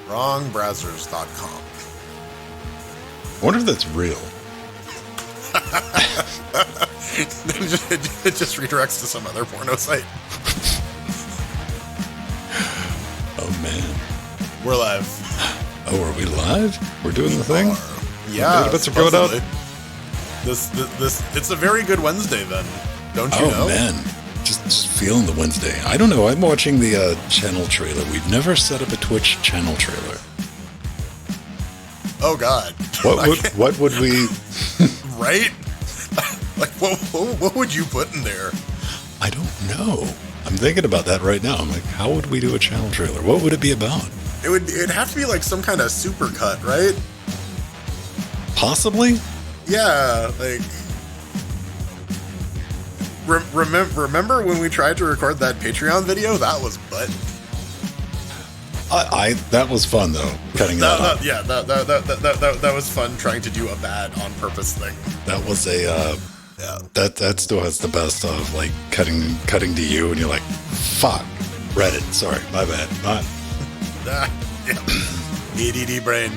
Wrongbrowsers.com. I wonder if that's real. It just redirects to some other porno site. Oh, man. We're live. Oh, are we live? We're doing the thing? Yeah. Bits are going out? This, it's a very good Wednesday then, don't you know? Oh, man. Just feeling the Wednesday. I don't know. I'm watching the channel trailer. We've never set up a Twitch channel trailer. Oh, God. What would we... Right? Like, what would you put in there? I don't know. I'm thinking about that right now. I'm like, how would we do a channel trailer? What would it be about? It'd have to be like some kind of supercut, right? Possibly? Yeah, like... Remember when we tried to record that Patreon video? That was butt. That was fun though. Cutting that up. Yeah, that was fun trying to do a bad on purpose thing. That was a that still has the best of like cutting to you and you're like, fuck, Reddit. Sorry, my bad. Yeah. ADD brain.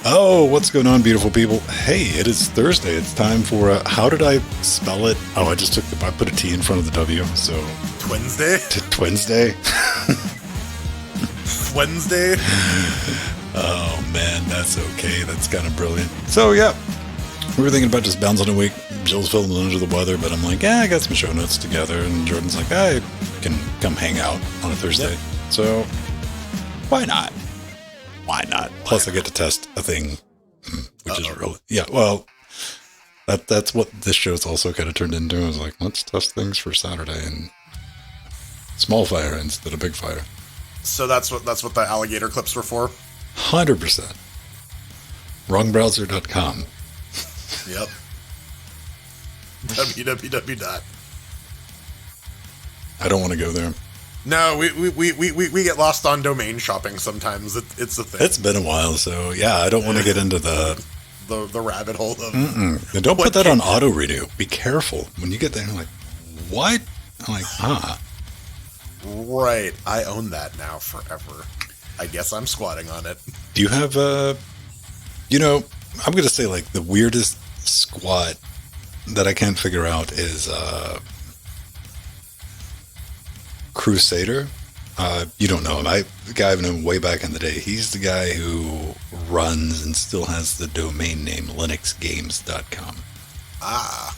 Oh, what's going on, beautiful people? Hey, it is Thursday. It's time for how did I spell it? Oh, I put a T in front of the W, so Twinsday? Twinsday? Wednesday? Oh, man, that's okay. That's kind of brilliant. So, yeah, we were thinking about just bouncing a week. Jill's feeling under the weather, but I'm like, yeah, I got some show notes together, and Jordan's like, I can come hang out on a Thursday. Yep. So, why not? Why not? Plus, I get to test a thing, which is really... Yeah, well, that's what this show's also kind of turned into. I was like, let's test things for Saturday, and small fire instead of big fire. So that's what the alligator clips were for? 100%. Wrongbrowser.com. Yep. www. I don't want to go there. No, we get lost on domain shopping sometimes. It's a thing. It's been a while, so yeah, I don't want to get into the rabbit hole of... And don't put that on auto redo. Be careful. When you get there, you're like, what? I'm like, Right. I own that now forever. I guess I'm squatting on it. Do you have I'm going to say like the weirdest squat that I can't figure out is Crusader. You don't know him. The guy I've known way back in the day. He's the guy who runs and still has the domain name linuxgames.com. Ah.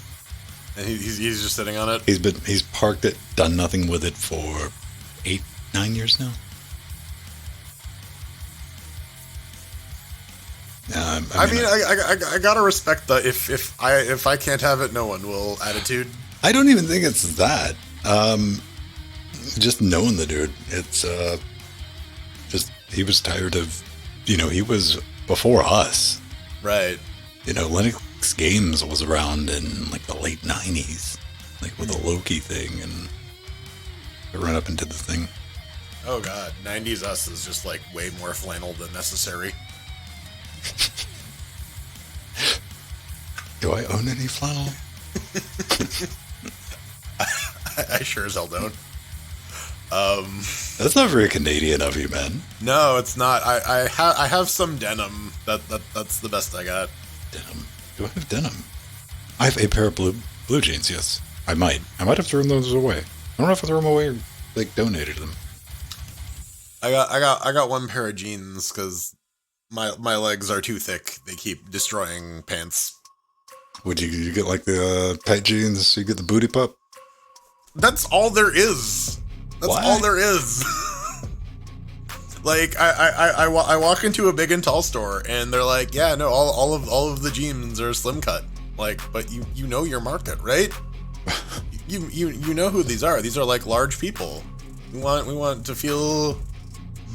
And he's just sitting on it? He's parked it, done nothing with it for 8-9 years now. I gotta respect the if I can't have it, no one will attitude. I don't even think it's that. Just knowing the dude, it's just he was tired of, he was before us, right? Linux Games was around in like the late 90s, like with the Loki thing, and I ran up into the thing. Oh god, 90s us is just like way more flannel than necessary. Do I own any flannel? I sure as hell don't. That's not very Canadian of you, man. No, it's not. I have some denim. That's the best I got. Denim. Do I have denim? I have a pair of blue jeans. Yes, I might have thrown those away. I don't know if I threw them away or like donated them. I got one pair of jeans because my legs are too thick. They keep destroying pants. Would you get like the tight jeans so you get the booty pup? That's all there is. That's all there is. Like I walk into a big and tall store and they're like, yeah, no, all of the jeans are slim cut. Like, but you know your market, right? you know who these are. These are like large people. We want to feel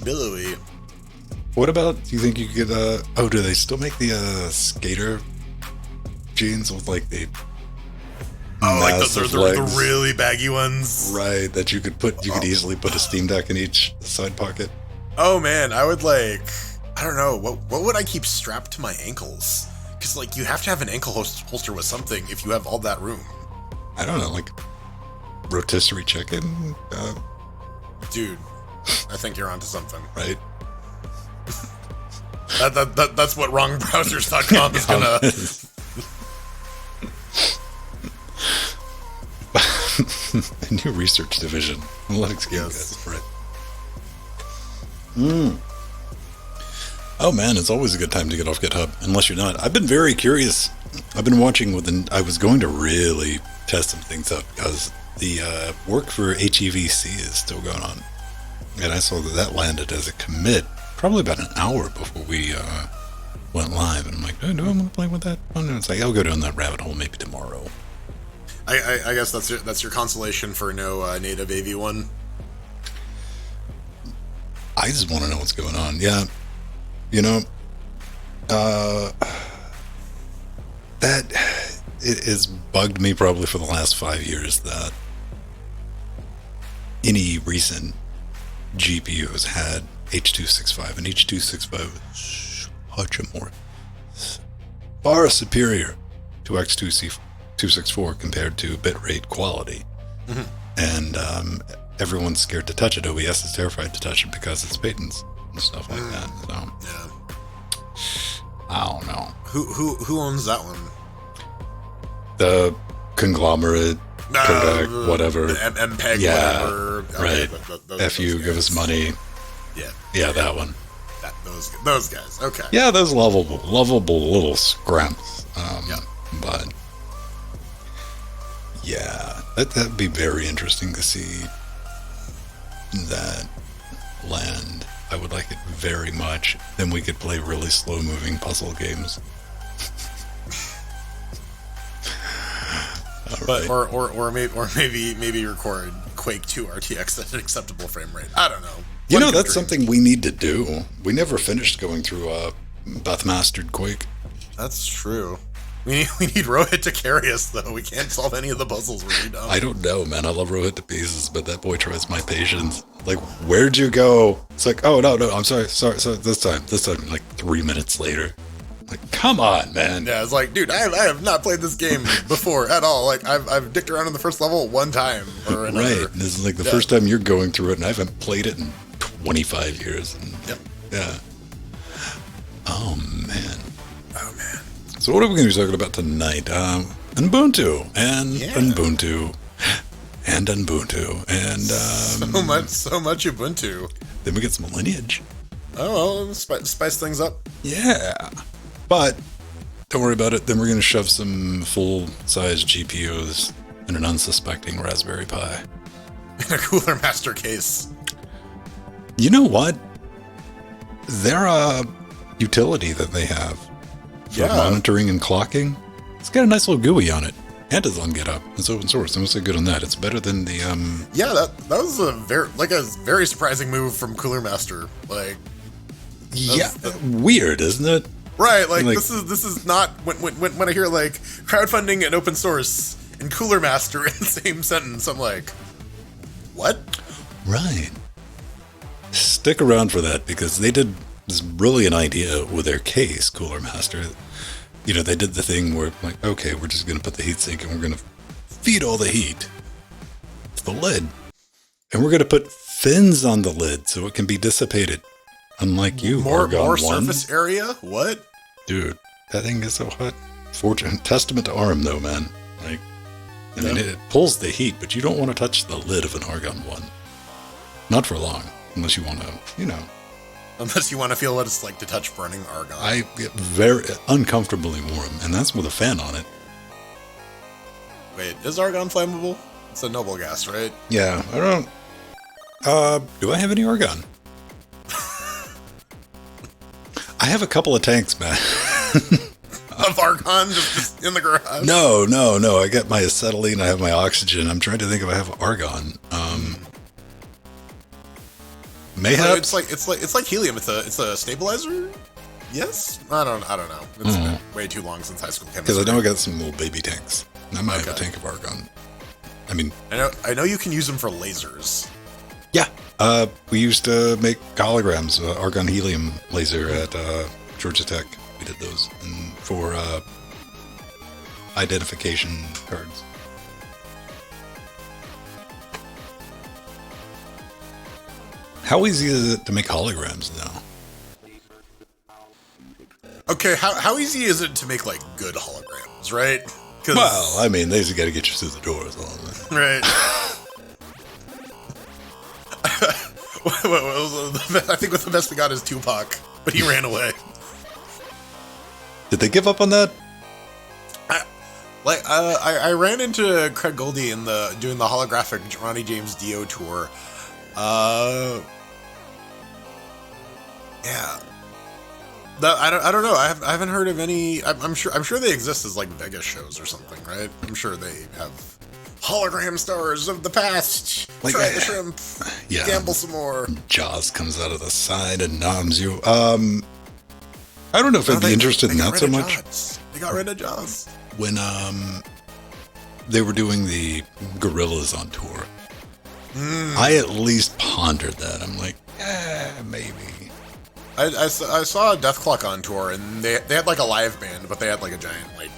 billowy. What about? Do you think you could? Do they still make the skater jeans with like the? Like the really baggy ones, right? That you could easily put a Steam Deck in each side pocket. Oh man, I would like. I don't know what would I keep strapped to my ankles? Because like you have to have an ankle holster with something if you have all that room. I don't know, like rotisserie chicken. Dude, I think you're onto something. Right. That's what wrongbrowsers.com is gonna. A new research division. Linux game guys. Right. Oh man, it's always a good time to get off GitHub, unless you're not. I've been very curious. I've been watching I was going to really test some things up because the work for HEVC is still going on. And I saw that landed as a commit probably about an hour before we went live. And I'm like, oh, do I want to play with that? Oh, no. It's like, I'll go down that rabbit hole maybe tomorrow. I guess that's your consolation for no native AV1. I just want to know what's going on. Yeah. You know, that it has bugged me probably for the last 5 years that any recent GPU has had H.265, and H.265 is much more far superior to X264 compared to bitrate quality. Mm-hmm. And everyone's scared to touch it. OBS is terrified to touch it because it's patents and stuff like that. So yeah, I don't know. Who owns that one? The conglomerate, Kodak, whatever. MPEG, yeah, whatever. Right. FU, give us money. Yeah, that one. Those guys. Okay. Yeah, those lovable little scramps. But yeah, that'd be very interesting to see that land. I would like it very much. Then we could play really slow-moving puzzle games. But right. or maybe record Quake 2 RTX at an acceptable frame rate. I don't know. You know, that's something we need to do. We never finished going through Beth Mastered Quake. That's true. We need Rohit to carry us, though. We can't solve any of the puzzles really dumb. I don't know, man. I love Rohit to pieces, but that boy tries my patience. Like, where'd you go? It's like, oh, no, I'm sorry, this time, like 3 minutes later. Like, come on, man. Yeah, it's like, dude, I have not played this game before at all. Like, I've dicked around in the first level one time or another. Right, and this is like the first time you're going through it, and I haven't played it in 25 years. And, yeah. Oh, man. So what are we going to be talking about tonight? Ubuntu and Ubuntu and Ubuntu and so much Ubuntu. Then we get some lineage. Oh, well, spice things up. Yeah, but don't worry about it. Then we're going to shove some full-size GPUs in an unsuspecting Raspberry Pi in a Cooler Master case. You know what? Their utility that they have. For monitoring and clocking, it's got a nice little GUI on it, and it's on GitHub. It's open source. I'm gonna say good on that. It's better than the Yeah, that was a very surprising move from Cooler Master. Like, weird, isn't it? Right. Like this is not when I hear like crowdfunding and open source and Cooler Master in the same sentence. I'm like, what? Right. Stick around for that because they did. This brilliant idea with their case, Cooler Master. You know, they did the thing where, like, okay, we're just going to put the heatsink and we're going to feed all the heat to the lid. And we're going to put fins on the lid so it can be dissipated. Unlike you, more Argon 1. Surface area? What? Dude, that thing gets so hot. Testament to ARM, though, man. Like, I mean, it pulls the heat, but you don't want to touch the lid of an Argon 1. Not for long, unless you want to, Unless you want to feel what it's like to touch burning argon. I get very uncomfortably warm, and that's with a fan on it. Wait, is argon flammable? It's a noble gas, right? Yeah, I don't... do I have any argon? I have a couple of tanks, man. Of argon just in the garage? No. I got my acetylene, I have my oxygen. I'm trying to think if I have argon. Mayhap? It's like helium. It's a stabilizer. Yes, I don't know. It's been way too long since high school chemistry. Because I know I got some little baby tanks. I might have a tank of argon. I mean, I know you can use them for lasers. Yeah, we used to make holograms, argon helium laser at Georgia Tech. We did those for identification cards. How easy is it to make holograms now? Okay, how easy is it to make, like, good holograms, right? Well, I mean, they just got to get you through the door. Right. I think what the best we got is Tupac, but he ran away. Did they give up on that? I ran into Craig Goldie doing the holographic Ronnie James Dio tour. Yeah. I don't know. I haven't heard of any. I'm sure they exist as like Vegas shows or something, right? I'm sure they have hologram stars of the past. Like, try the shrimp. Yeah. Gamble some more. Jaws comes out of the side and noms you. I don't know if I'd be interested in that so much. They got rid of Jaws when they were doing the Gorillas on tour. I at least pondered that. I'm like, maybe. I saw Death Clock on tour, and they had like a live band, but they had like a giant like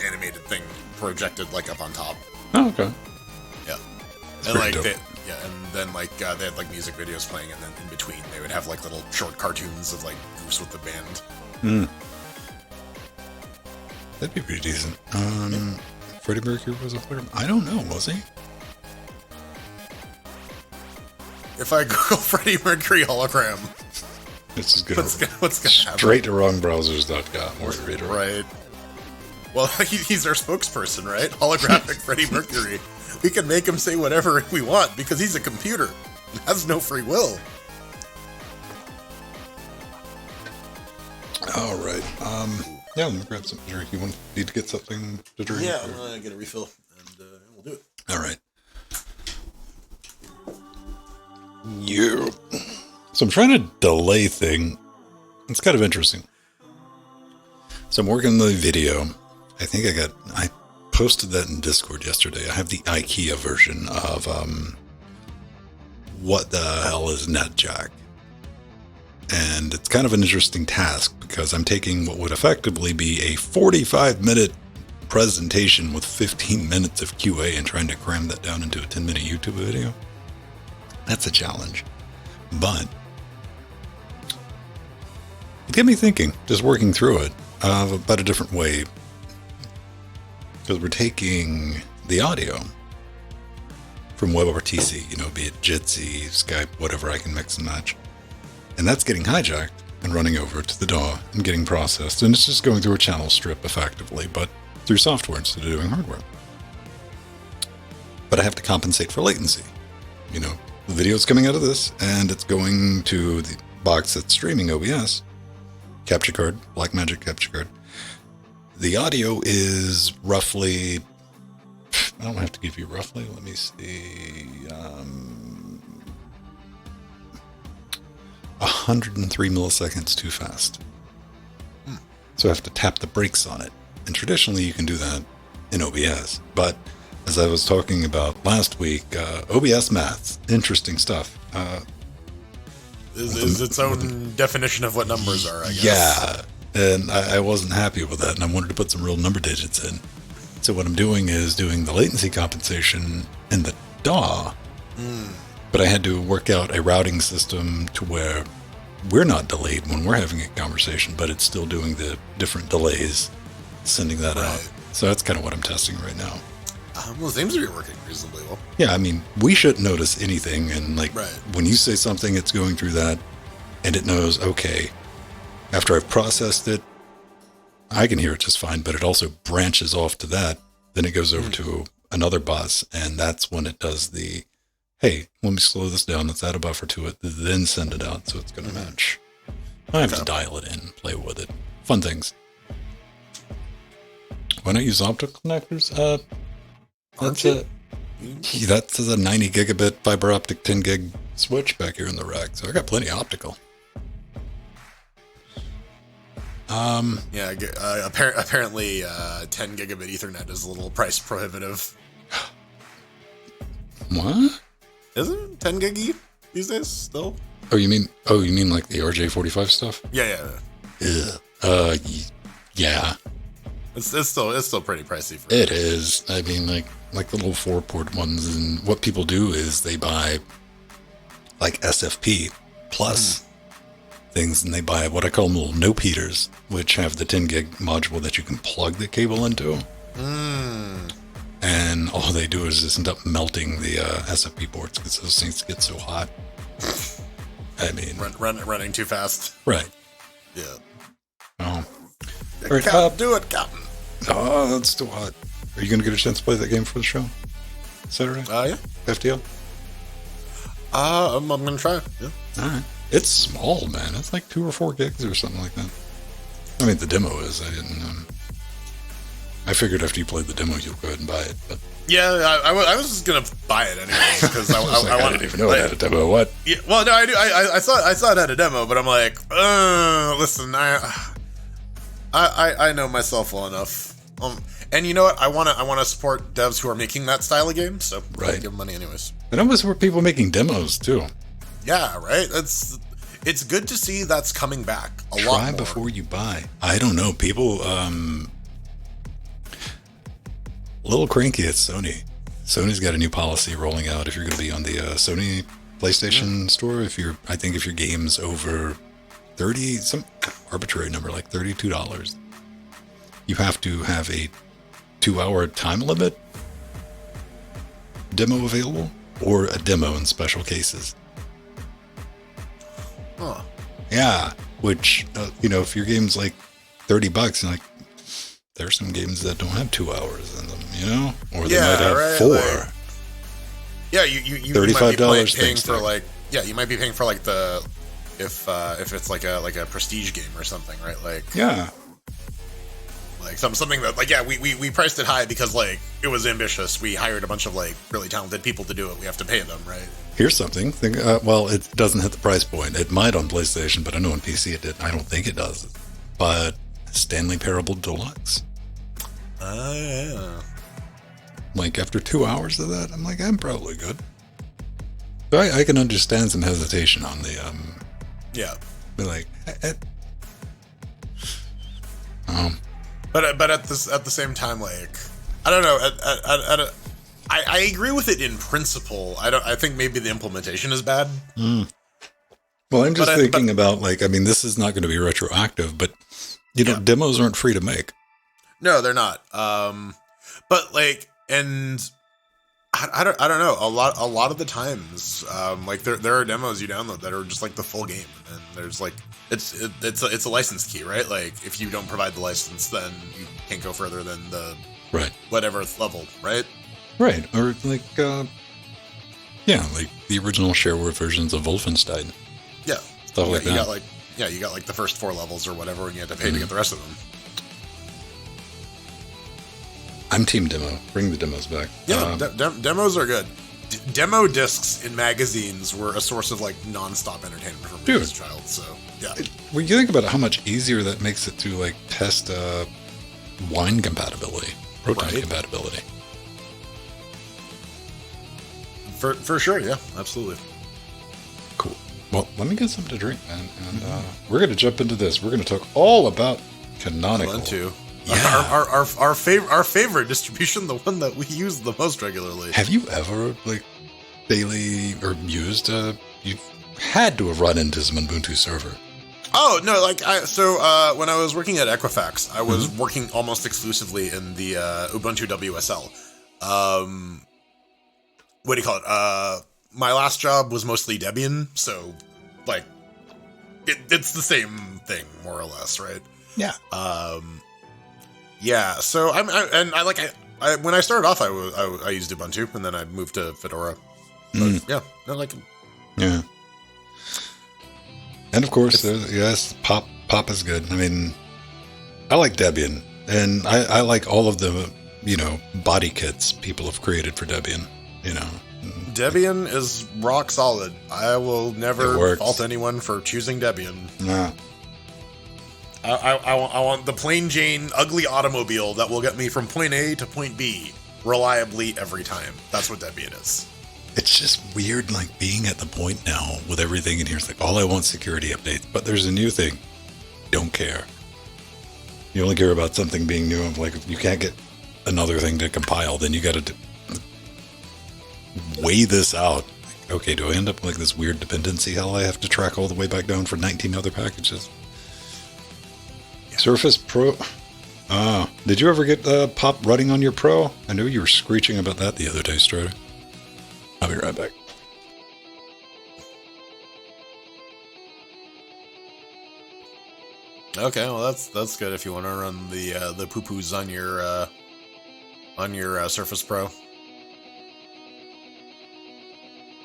animated thing projected like up on top. Oh, okay. Yeah, That's and like dope. and then like they had like music videos playing, and then in between they would have like little short cartoons of like Goose with the band. That'd be pretty decent. Freddie Mercury was a hologram. I don't know, was he? If I Google Freddie Mercury hologram, This is good. what's gonna happen? Straight to wrongbrowsers.com or your reader. Right. Well, he's our spokesperson, right? Holographic Freddie Mercury. We can make him say whatever we want because he's a computer. He has no free will. All right. Yeah, let me grab something to drink. You need to get something to drink? Yeah, I'm gonna get a refill, and we'll do it. All right. Yeah. So I'm trying to delay thing. It's kind of interesting. So I'm working on the video. I posted that in Discord yesterday. I have the IKEA version of what the hell is NetJack? And it's kind of an interesting task because I'm taking what would effectively be a 45-minute presentation with 15 minutes of QA and trying to cram that down into a 10-minute YouTube video. That's a challenge. But it got me thinking, just working through it, about a different way. Because we're taking the audio from WebRTC, be it Jitsi, Skype, whatever I can mix and match. And that's getting hijacked and running over to the DAW and getting processed. And it's just going through a channel strip effectively, but through software instead of doing hardware. But I have to compensate for latency. The video's coming out of this, and it's going to the box that's streaming OBS. Capture card, Blackmagic capture card. The audio is roughly... I don't have to give you roughly. Let me see... 103 milliseconds too fast. So I have to tap the brakes on it. And traditionally you can do that in OBS. But as I was talking about last week, OBS maths, interesting stuff. Is its own definition of what numbers are, I guess. Yeah. And I wasn't happy with that, and I wanted to put some real number digits in. So what I'm doing is doing the latency compensation in the DAW, but I had to work out a routing system to where we're not delayed when we're having a conversation, but it's still doing the different delays, sending that out. So that's kind of what I'm testing right now. Well, it seems to be working reasonably well. Yeah, I mean, we shouldn't notice anything, and Right. when you say something, it's going through that, and it knows, okay, after I've processed it, I can hear it just fine, but it also branches off to that. Then it goes over to another bus, and that's when it does the, hey, let me slow this down, let's add a buffer to it, then send it out so it's going to match. I have to dial it in, play with it. Fun things. Why not use optical connectors? That's a 90 gigabit fiber optic 10 gig switch back here in the rack, so I got plenty of optical. Yeah, apparently 10 gigabit Ethernet is a little price prohibitive. What? Isn't 10 gig these days still? Oh, you mean like the RJ45 stuff? Yeah. Yeah. It's still pretty pricey for it is. I mean, like the little 4-port ones, and what people do is they buy like SFP plus things, and they buy what I call them little nope heaters, which have the 10 gig module that you can plug the cable into. And all they do is just end up melting the SFP ports because those things get so hot. I mean, running too fast. Right. Yeah. Oh. All right, do it, Captain. Oh, that's too hot. Are you going to get a chance to play that game for the show Saturday? Yeah. FTL? I'm going to try. Yeah. All right. It's small, man. It's like 2 or 4 gigs or something like that. I mean, the demo is. I didn't. I figured after you played the demo, you'll go ahead and buy it. But yeah, I was just gonna buy it anyway because I didn't even know it had a demo. What? Yeah, well, no, I do. I saw it had a demo, but I'm like, listen, I know myself well enough. And you know what? I want to support devs who are making that style of game, so I'll give them money anyways. And I was for people making demos too. Yeah, right. It's good to see that's coming back a lot more. Try before you buy. I don't know. People a little cranky at Sony. Sony's got a new policy rolling out. If you're going to be on the Sony PlayStation store, I think if your game's over 30, some arbitrary number like $32, you have to have a 2-hour time limit demo available, or a demo in special cases. Huh. Yeah, which if your game's like $30, you're like, there's some games that don't have 2 hours in them, or they might have 4. Like, yeah, you $35 might be paying for you might be paying for like the if it's like a prestige game or something, right? Like like something that we priced it high because like it was ambitious. We hired a bunch of like really talented people to do it. We have to pay them, right? Here's something. Well, it doesn't hit the price point. It might on PlayStation, but I know on PC it did. I don't think it does. But Stanley Parable Deluxe. Yeah. Like after 2 hours of that, I'm like, I'm probably good. So I can understand some hesitation on the Yeah. Be like, But at the same time, like, I don't know. I agree with it in principle. I think maybe the implementation is bad. Well, I'm just thinking about this is not going to be retroactive, but demos aren't free to make. No, they're not. But like, and I don't know. A lot of the times, there are demos you download that are just like the full game, and there's like it's a license key, right? Like if you don't provide the license, then you can't go further than the whatever level, right? Right, or like the original shareware versions of Wolfenstein. Yeah, stuff like that. You got like the first 4 levels or whatever, and you had to pay to get the rest of them. I'm team demo. Bring the demos back. Yeah, demos are good. Demo discs in magazines were a source of like non-stop entertainment for me as a child. So yeah, when you think about how much easier that makes it to like test wine compatibility, proton compatibility. For sure, yeah, absolutely. Cool. Well, let me get something to drink, man, and we're gonna jump into this. We're gonna talk all about Canonical. Yeah. Our favorite distribution, the one that we use the most regularly. Have you ever daily or used? You've had to have run into some Ubuntu server. Oh no! When I was working at Equifax, I was working almost exclusively in the Ubuntu WSL. What do you call it? My last job was mostly Debian, so like it's the same thing more or less, right? Yeah. Yeah, so when I started off, I used Ubuntu, and then I moved to Fedora. But, yeah, I like it. Yeah, and of course, Pop is good. I mean, I like Debian, and I like all of the body kits people have created for Debian. Debian is rock solid. I will never fault anyone for choosing Debian. Nah. I want the plain Jane ugly automobile that will get me from point A to point B reliably every time. That's what Debian is. It's just weird, like being at the point now with everything in here. It's like all I want security updates, but there's a new thing. Don't care. You only care about something being new. Like if you can't get another thing to compile, then you got to weigh this out. okay, do I end up like this weird dependency hell I have to track all the way back down for 19 other packages? Yeah. Surface Pro. Did you ever get pop running on your Pro? I know you were screeching about that the other day, Strider. I'll be right back. Okay, well that's good if you want to run the poo-poos on your Surface Pro.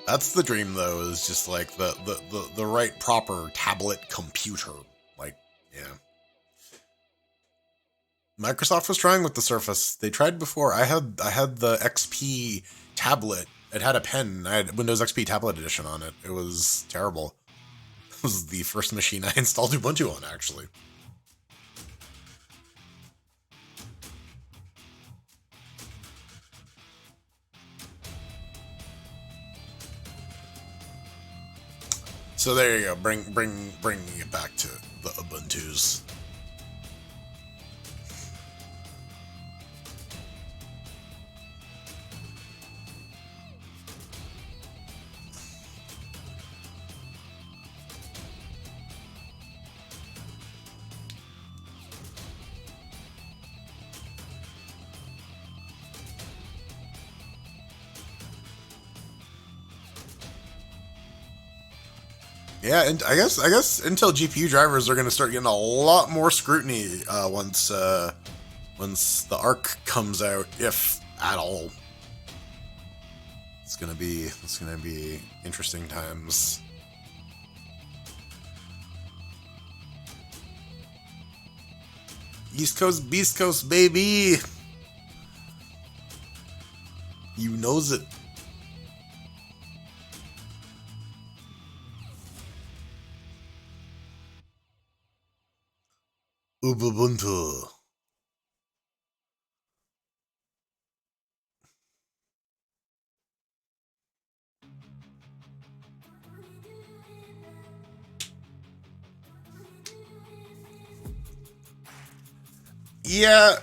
That's the dream, though, is just like the right proper tablet computer. Like, yeah. Microsoft was trying with the Surface. They tried before. I had the XP tablet. It had a pen. I had Windows XP Tablet Edition on it. It was terrible. It was the first machine I installed Ubuntu on, actually. So there you go. Bringing it back to the Ubuntus. Yeah, and I guess Intel GPU drivers are going to start getting a lot more scrutiny once the Arc comes out, if at all. It's gonna be interesting times. East Coast, Beast Coast, baby. You knows it. Ubuntu. Yeah,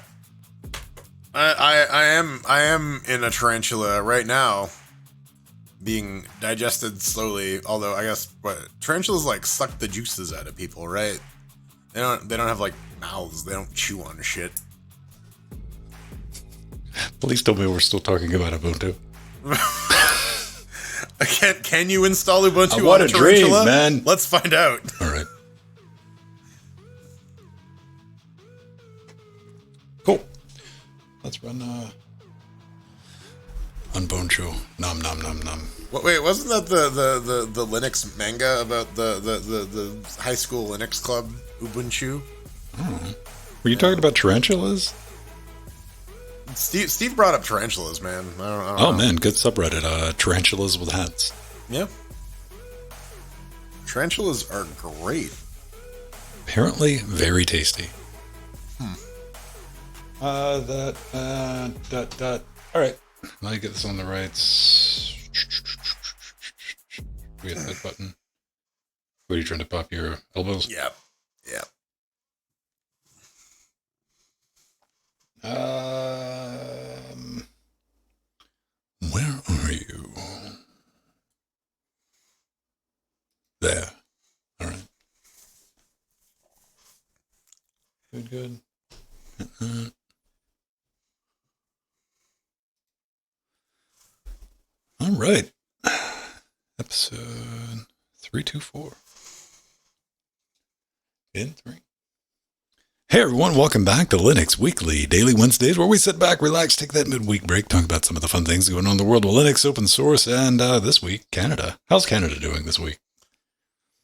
I am in a tarantula right now, being digested slowly. Although I guess tarantulas like suck the juices out of people, right? They don't have like mouths. They don't chew on shit. Please tell me we're still talking about Ubuntu. Can you install Ubuntu on a tarantula? Dream, man. Let's find out. All right. Cool. Let's run Ubuntu. Nom nom nom nom. Wait, wasn't that the Linux manga about the high school Linux club Ubuntu? Oh. Were you talking about tarantulas? Steve brought up tarantulas, man. I don't know. Man, good subreddit. Tarantulas with hats. Yeah. Tarantulas are great. Apparently, very tasty. All right. Let me get this on the rights. We hit that button. What are you trying to pop your elbows? Yeah. Yeah. Where are you? There. All right. Good. All right. Episode 324. In 3. Hey everyone, welcome back to Linux Weekly, daily Wednesdays, where we sit back, relax, take that midweek break, talk about some of the fun things going on in the world of Linux, open source, and this week, Canada. How's Canada doing this week?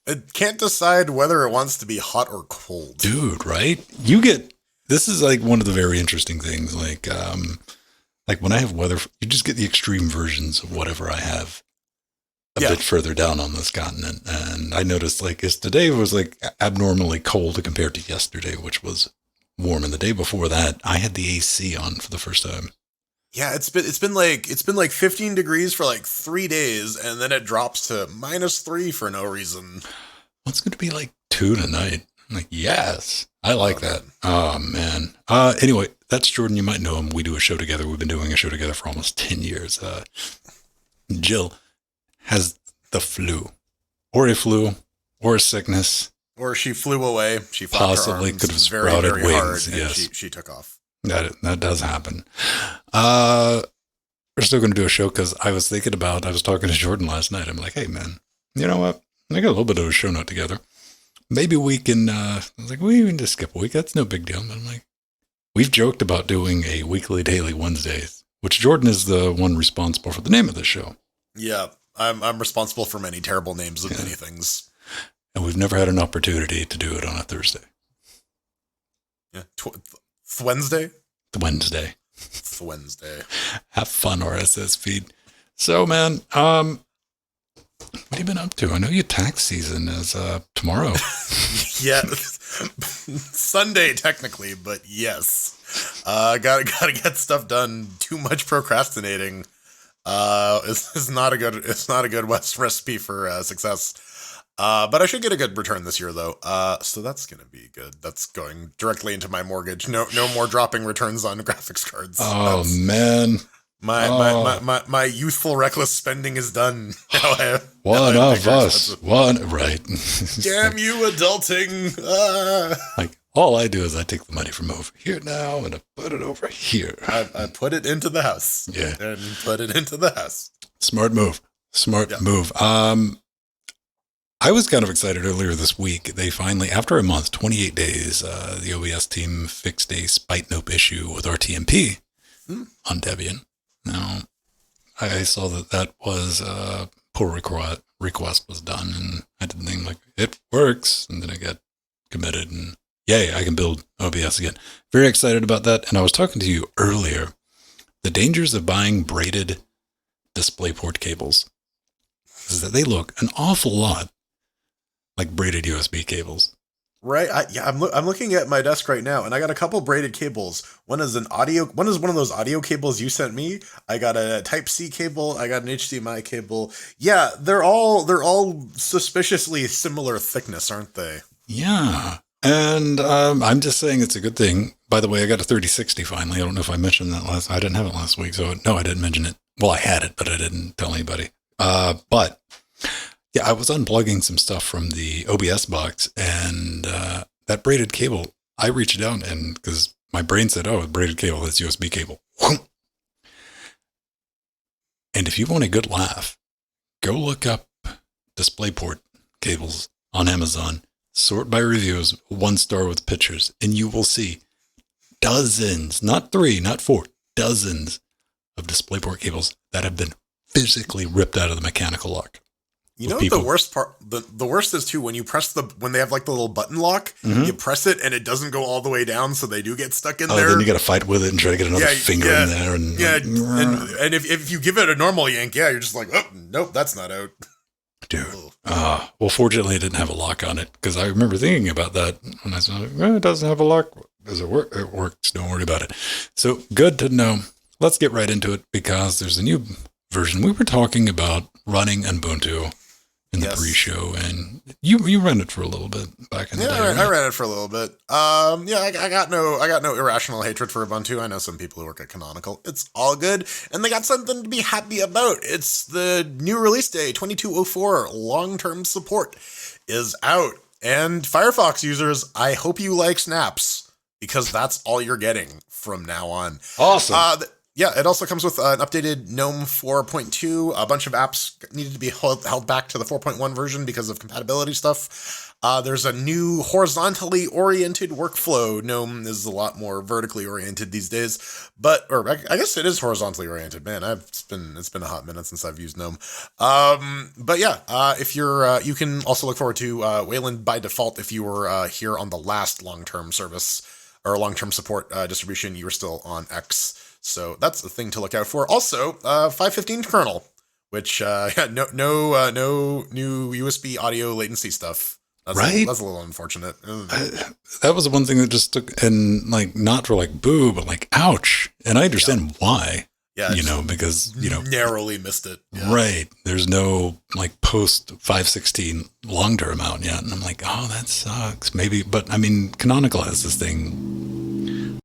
It can't decide whether it wants to be hot or cold. Dude, right? This is like one of the very interesting things, like when I have weather, you just get the extreme versions of whatever I have a bit further down on this continent. And I noticed today was like abnormally cold compared to yesterday, which was warm. And the day before that, I had the AC on for the first time. Yeah, it's been like 15 degrees for like 3 days, and then it drops to -3 for no reason. Well, it's going to be like 2 tonight. I'm like, yes, I like that. Man. Oh man. Anyway, that's Jordan. You might know him. We do a show together. We've been doing a show together for almost 10 years. Jill has the flu, or a flu, or a sickness. Or she flew away. She flapped Possibly her arms could have very, sprouted very wings. hard, Yes, and she took off. that does happen. We're still going to do a show because I was talking to Jordan last night. I'm like, hey man, you know what? I got a little bit of a show note together. Maybe we can. I was like, we can just skip a week. That's no big deal. But I'm like, we've joked about doing a weekly, daily Wednesdays, which Jordan is the one responsible for the name of the show. Yeah, I'm responsible for many terrible names of many things. And we've never had an opportunity to do it on a Thursday. Yeah, Wednesday. The Wednesday. Wednesday. Have fun, RSS feed. So, man, what have you been up to? I know your tax season is tomorrow. Yeah, Sunday technically, but yes, gotta get stuff done. Too much procrastinating. It's not a good West recipe for success. But I should get a good return this year, though. So that's gonna be good. That's going directly into my mortgage. No more dropping returns on graphics cards. Oh man, my youthful reckless spending is done. One of us. Right. Damn you, adulting! Like all I do is I take the money from over here now and I put it over here. I put it into the house. Yeah, and put it into the house. Smart move. Move. I was kind of excited earlier this week. They finally, after a month, 28 days, the OBS team fixed a spite nope issue with RTMP on Debian. Now, I saw that was pull request was done, and I did the thing like, it works, and then I got committed, and yay, I can build OBS again. Very excited about that, and I was talking to you earlier, the dangers of buying braided DisplayPort cables is that they look an awful lot like braided USB cables. Right. I'm looking at my desk right now, and I got a couple braided cables. One is one of those audio cables you sent me. I got a Type-C cable. I got an HDMI cable. Yeah, they're all suspiciously similar thickness, aren't they? Yeah. And I'm just saying it's a good thing. By the way, I got a 3060 finally. I don't know if I mentioned that I didn't have it last week, so no, I didn't mention it. Well, I had it, but I didn't tell anybody. But yeah, I was unplugging some stuff from the OBS box, and that braided cable, I reached out, and because my brain said, oh, braided cable, that's USB cable. And if you want a good laugh, go look up DisplayPort cables on Amazon, sort by reviews, 1 star with pictures, and you will see dozens, not 3, not 4, dozens of DisplayPort cables that have been physically ripped out of the mechanical lock. You know what the worst part? The worst is too when you press when they have like the little button lock, you press it and it doesn't go all the way down, so they do get stuck in there. Then you got to fight with it and try to get another finger in there. And and if you give it a normal yank, you're just like, oh nope, that's not out. Dude. Well, fortunately, it didn't have a lock on it because I remember thinking about that when I said, it doesn't have a lock. Does it work? It works. Don't worry about it. So good to know. Let's get right into it because there's a new version. We were talking about running Ubuntu in the pre-show, and you ran it for a little bit back in the day. I ran it for a little bit. I got no irrational hatred for Ubuntu. I know some people who work at Canonical. It's all good, and they got something to be happy about. It's the new release day, 2204. Long-term support is out, and Firefox users, I hope you like snaps because that's all you're getting from now on. Awesome. Yeah, it also comes with an updated GNOME 4.2. A bunch of apps needed to be held back to the 4.1 version because of compatibility stuff. There's a new horizontally oriented workflow. GNOME is a lot more vertically oriented these days, or I guess it is horizontally oriented. Man, it's been a hot minute since I've used GNOME. But yeah, if you're, you can also look forward to Wayland by default if you were here on the last long-term service or long-term support distribution. You were still on X. So that's the thing to look out for. Also, 5.15 kernel, which no new USB audio latency stuff. That's that's a little unfortunate. That was the one thing that just took, and like not for like boo, but like ouch. And I understand why. Yeah, because narrowly missed it. Yeah. Right. There's no like post 5.16 long term out yet, and I'm like, oh, that sucks. Maybe, but I mean, Canonical has this thing.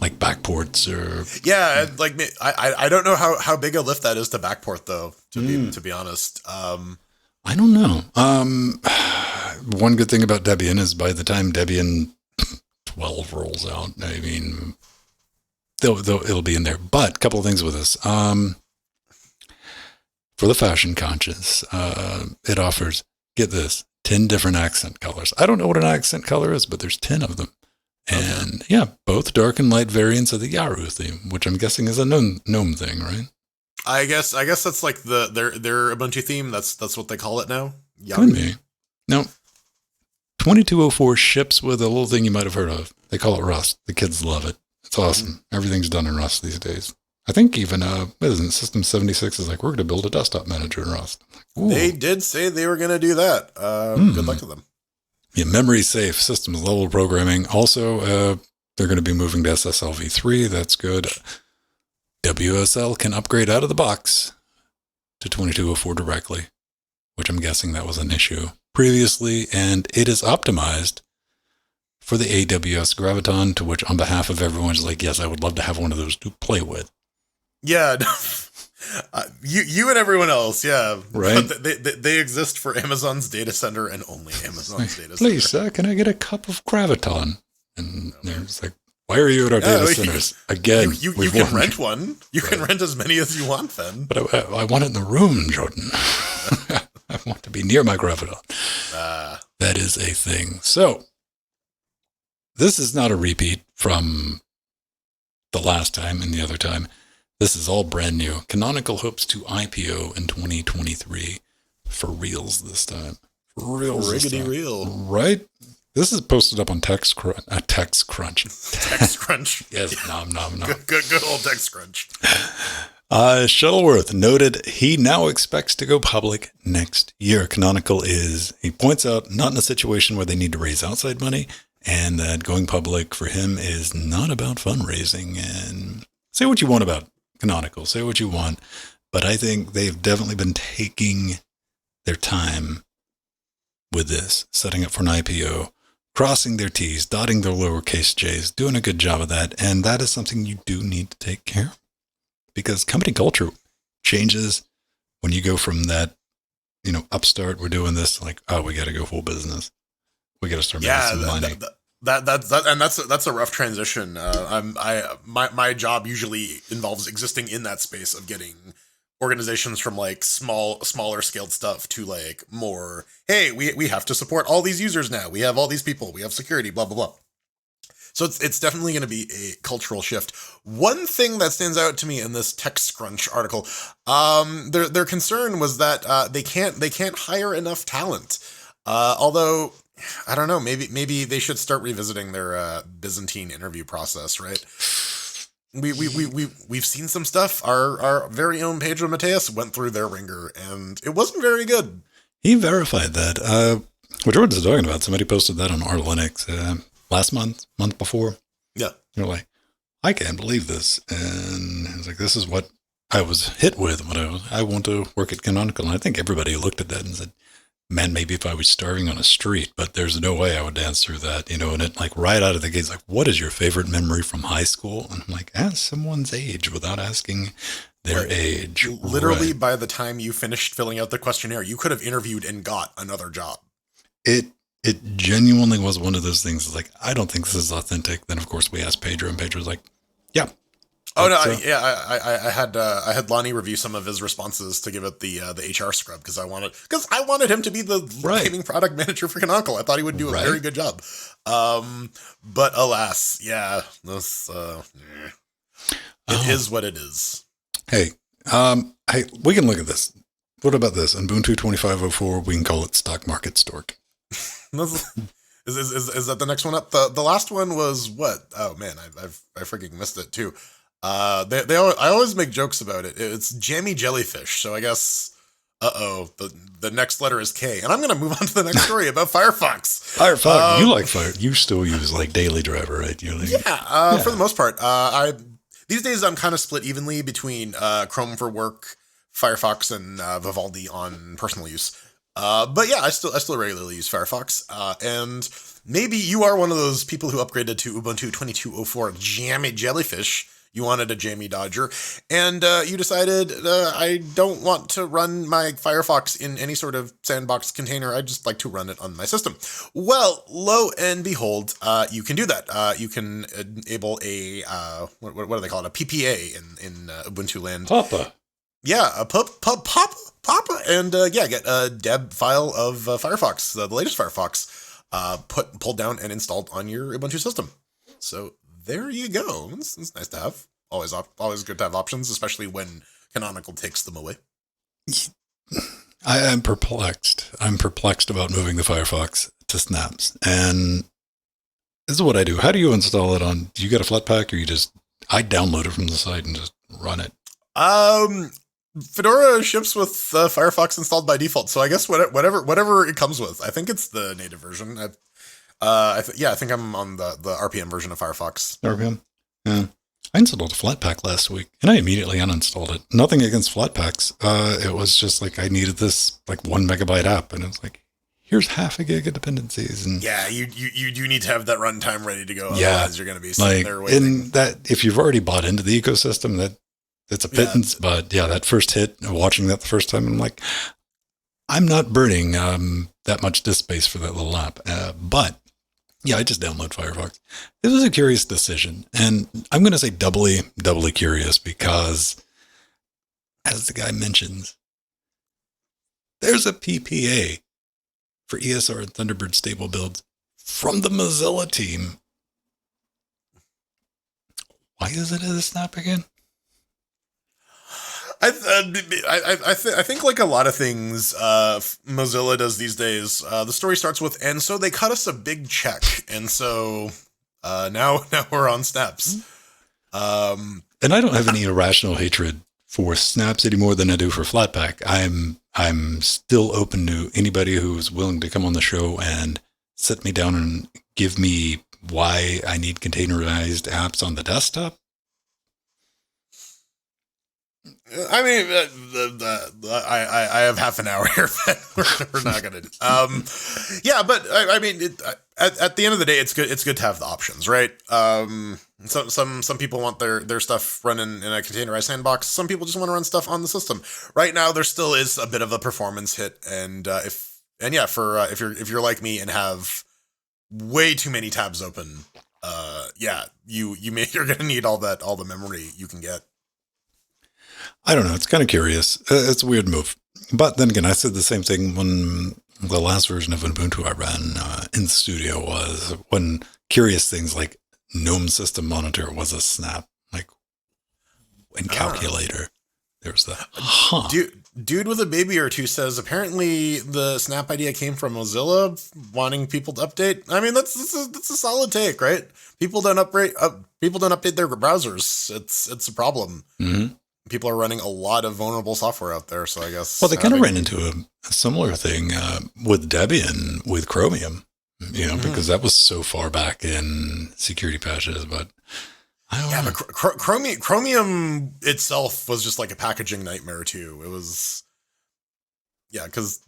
like backports or yeah, like I don't know how big a lift that is to backport though. To be honest, I don't know. One good thing about Debian is by the time Debian 12 rolls out, I mean, it'll be in there. But a couple of things with this. For the fashion conscious, it offers, get this, 10 different accent colors. I don't know what an accent color is, but there's 10 of them. And yeah, both dark and light variants of the Yaru theme, which I'm guessing is a gnome thing, right? I guess that's like their Ubuntu theme. That's what they call it now. Yaru. Could be. No. 2204 ships with a little thing you might have heard of. They call it Rust. The kids love it. It's awesome. Everything's done in Rust these days. I think even, System 76 is like, we're going to build a desktop manager in Rust. Ooh. They did say they were going to do that. Good luck to them. Yeah, memory safe systems level programming. Also, they're going to be moving to SSL v3. That's good. WSL can upgrade out of the box to 2204 directly, which I'm guessing that was an issue previously, and it is optimized for the AWS Graviton, to which on behalf of everyone is like, yes, I would love to have one of those to play with. Yeah, you and everyone else, yeah. Right. But they exist for Amazon's data center and only Amazon's data center. Please, sir, can I get a cup of Graviton? And they're just like, why are you at our data centers? Again, you can rent one. You can rent as many as you want then. But I want it in the room, Jordan. I want to be near my Graviton. That is a thing. So, this is not a repeat from the last time and the other time. This is all brand new. Canonical hopes to IPO in 2023 for reals this time. For reals this time. Real. Right? This is posted up on TechCrunch. TechCrunch. Yes, nom. Good old TechCrunch. Shuttleworth noted he now expects to go public next year. Canonical he points out, not in a situation where they need to raise outside money, and that going public for him is not about fundraising. And say what you want about Canonical, say what you want, but I think they've definitely been taking their time with this, setting up for an IPO, crossing their T's, dotting their lowercase j's, doing a good job of that, and that is something you do need to take care of. Because company culture changes when you go from that, upstart, we're doing this, like, oh, we got to go full business. We got to start making some money. That's a rough transition. My job usually involves existing in that space of getting organizations from like smaller scaled stuff to like more, hey, we have to support all these users now. We have all these people. We have security, blah, blah, blah. So it's definitely going to be a cultural shift. One thing that stands out to me in this TechCrunch article, their concern was that they can't hire enough talent. Although I don't know, maybe they should start revisiting their Byzantine interview process, right? We've seen some stuff. Our very own Pedro Mateus went through their ringer, and it wasn't very good. He verified that. What Jordan's talking about, somebody posted that on our Linux last month before. Yeah. You're like, I can't believe this. And I was like, this is what I was hit with when I want to work at Canonical. And I think everybody looked at that and said, man, maybe if I was starving on a street, but there's no way I would dance through that, and it like right out of the gates, like, what is your favorite memory from high school? And I'm like, ask someone's age without asking their age. Literally, right. By the time you finished filling out the questionnaire, you could have interviewed and got another job. It genuinely was one of those things. Like, I don't think this is authentic. Then of course we asked Pedro, and Pedro's like, yeah. Oh no! I had Lonnie review some of his responses to give it the HR scrub because I wanted him to be the gaming product manager for Canonical. I thought he would do a very good job. But alas, yeah, this it is what it is. Hey, we can look at this. What about this? Ubuntu 2504, we can call it Stock Market Stork. Is that the next one up? The last one was what? Oh man, I freaking missed it too. I always make jokes about it. It's Jammy Jellyfish. So I guess, the next letter is K. And I'm going to move on to the next story about Firefox. Firefox, you like Fire? You still use like Daily Driver, right? For the most part. These days I'm kind of split evenly between Chrome for work, Firefox, and Vivaldi on personal use. But yeah, I still regularly use Firefox. And maybe you are one of those people who upgraded to Ubuntu 22.04 Jammy Jellyfish. You wanted a Jammy Dodger, and you decided I don't want to run my Firefox in any sort of sandbox container. I just like to run it on my system. Well, lo and behold, you can do that. You can enable a what do they call it? A PPA in Ubuntu land. Papa. Yeah, a Papa, and get a deb file of Firefox, the latest Firefox, pulled down and installed on your Ubuntu system. So there you go. It's nice to have. Always good to have options, especially when Canonical takes them away. I am perplexed. I'm perplexed about moving the Firefox to Snaps, and this is what I do. How do you install it on? Do you get a Flatpak, or I download it from the site and just run it? Fedora ships with Firefox installed by default, so I guess whatever it comes with. I think it's the native version. I think I'm on the RPM version of Firefox. RPM? Yeah. I installed a Flatpak last week, and I immediately uninstalled it. Nothing against Flatpaks. It was just like I needed this 1 megabyte app, and it was like, here's half a gig of dependencies. And yeah, you do need to have that runtime ready to go. Yeah, otherwise you're going to be sitting there waiting. And that, if you've already bought into the ecosystem, that's a pittance. Yeah. But yeah, that first hit, watching that the first time, I'm like, I'm not burning that much disk space for that little app. But yeah, I just download Firefox. It was a curious decision, and I'm going to say doubly curious because, as the guy mentions, there's a PPA for ESR and Thunderbird stable builds from the Mozilla team. Why is it a snap again? I think like a lot of things Mozilla does these days, the story starts with, and so they cut us a big check, and so now we're on Snaps. And I don't have any irrational hatred for Snaps any more than I do for Flatpak. I'm still open to anybody who's willing to come on the show and sit me down and give me why I need containerized apps on the desktop. I mean, I have half an hour here, but we're not going to. Yeah, but I mean, at the end of the day, it's good to have the options, right? Some people want their stuff running in a containerized sandbox. Some people just want to run stuff on the system. Right now, there still is a bit of a performance hit, and if you're like me and have way too many tabs open, you're going to need all the memory you can get. I don't know. It's kind of curious. It's a weird move. But then again, I said the same thing when the last version of Ubuntu I ran in the studio was when curious things like GNOME System Monitor was a snap. Like, in Calculator, there's the, Dude with a baby or two says, apparently the snap idea came from Mozilla wanting people to update. I mean, that's a solid take, right? People don't update their browsers. It's a problem. Mm-hmm. People are running a lot of vulnerable software out there, so I guess. Well, they kind of ran into a similar thing with Debian with Chromium, because that was so far back in security patches. But I don't know. But Chromium itself was just like a packaging nightmare too. It was, because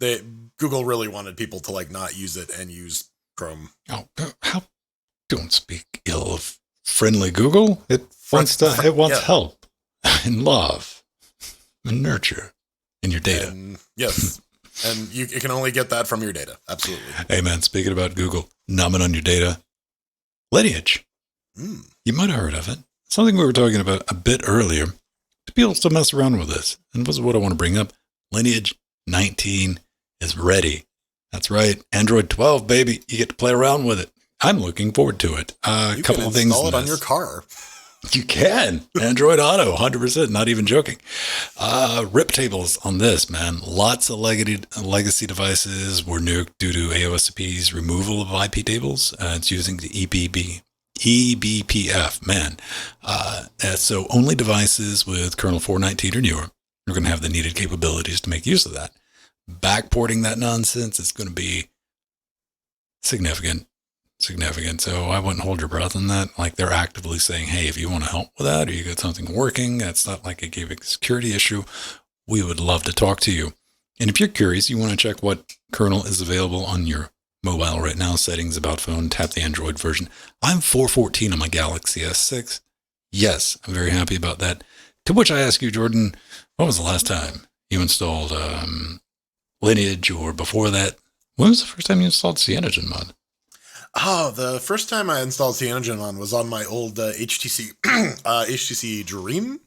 Google really wanted people to like not use it and use Chrome. Oh, don't speak ill of friendly Google. It wants help. And love and nurture in your data. Yes. And it can only get that from your data. Absolutely. Hey, man, speaking about Google, numbing on your data, Lineage. You might have heard of it. Something we were talking about a bit earlier to be able to mess around with this. And this is what I want to bring up. Lineage 19 is ready. That's right. Android 12, baby. You get to play around with it. I'm looking forward to it. A couple of things. Install it on your car. You can. Android Auto, 100%, not even joking. RIP tables on this, man. Lots of legacy devices were nuked due to AOSP's removal of IP tables. It's using the eBPF, man. So only devices with kernel 4.19 or newer are going to have the needed capabilities to make use of that. Backporting that nonsense is going to be significant. So I wouldn't hold your breath on that. Like, they're actively saying, hey, if you want to help with that or you got something working, that's not like a security issue, we would love to talk to you. And if you're curious, you want to check what kernel is available on your mobile right now, settings, about phone, tap the Android version. I'm 4.14 on my Galaxy S6. Yes, I'm very happy about that. To which I ask you, Jordan, when was the last time you installed Lineage, or before that, when was the first time you installed CyanogenMod? Oh, the first time I installed CyanogenMod was on my old HTC Dream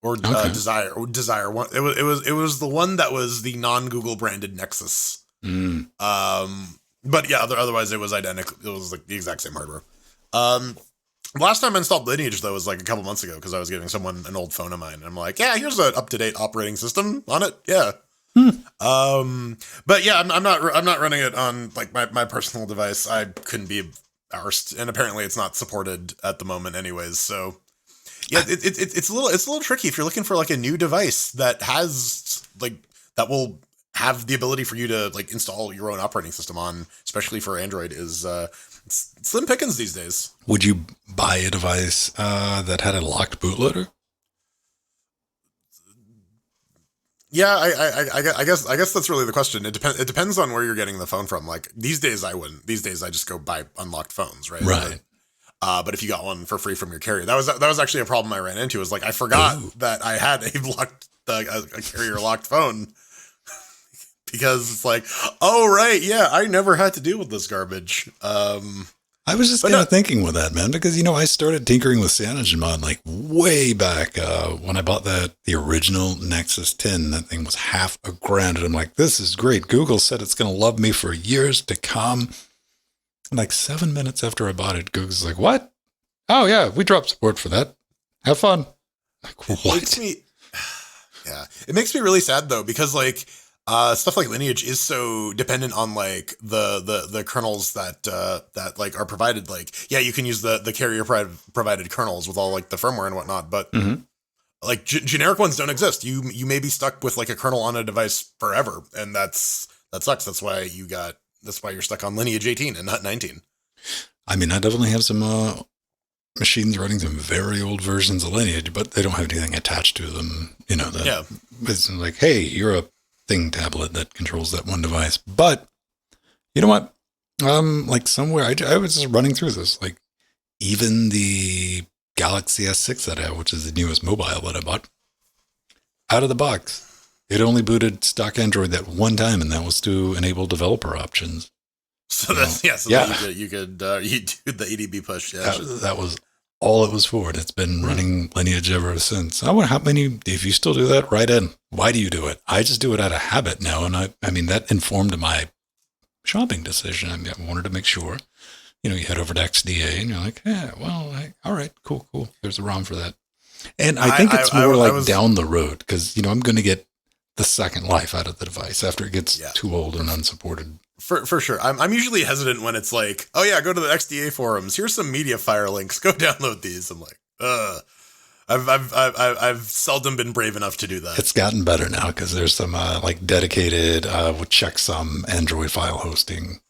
or Desire. One. It was the one that was the non-Google branded Nexus. But yeah, otherwise it was identical. It was like the exact same hardware. Last time I installed Lineage though was like a couple months ago because I was giving someone an old phone of mine. And I'm like, yeah, here's an up-to-date operating system on it. Yeah. But yeah, I'm not running it on like my personal device. I couldn't be arsed, and apparently it's not supported at the moment anyways. So yeah, it's a little tricky if you're looking for like a new device that has like that will have the ability for you to like install your own operating system on, especially for Android, is it's slim pickings these days. Would you buy a device that had a locked bootloader? Yeah, I guess that's really the question. It depends on where you're getting the phone from. Like these days, I wouldn't. These days, I just go buy unlocked phones, right? Right. But if you got one for free from your carrier, that was actually a problem I ran into. Was like I forgot that I had a carrier locked phone because it's like, oh right, yeah, I never had to deal with this garbage. I was just kind of thinking with that, man, because, I started tinkering with CyanogenMod like way back when I bought the original Nexus 10. That thing was $5,000. And I'm like, this is great. Google said it's going to love me for years to come. And like 7 minutes after I bought it, Google's like, what? Oh, yeah, we dropped support for that. Have fun. Like, what? It makes me really sad, though, because like, stuff like Lineage is so dependent on like the kernels that like are provided. Like, yeah, you can use the carrier provided kernels with all like the firmware and whatnot, but like generic ones don't exist. You may be stuck with like a kernel on a device forever, and that sucks. That's why you're stuck on Lineage 18 and not 19. I mean, I definitely have some machines running some very old versions of Lineage, but they don't have anything attached to them. It's like, hey, you're a thing tablet that controls that one device. But you know what? Like somewhere I was just running through this, like even the Galaxy S6 that I have, which is the newest mobile that I bought, out of the box, it only booted stock Android that one time, and that was to enable developer options. So you could do the ADB push. Yeah, that was all it was for. It's been running Lineage ever since. I wonder how many, if you still do that, write in. Why do you do it? I just do it out of habit now. And I mean, that informed my shopping decision. I wanted to make sure, you head over to XDA and you're like, yeah, well, all right, cool. There's a ROM for that. And I think it's more down the road because, I'm going to get the second life out of the device after it gets too old and unsupported. For sure. I'm usually hesitant when it's like, oh yeah, go to the XDA forums. Here's some MediaFire links. Go download these. I'm like, I've seldom been brave enough to do that. It's gotten better now because there's some like dedicated with checksum Android file hosting.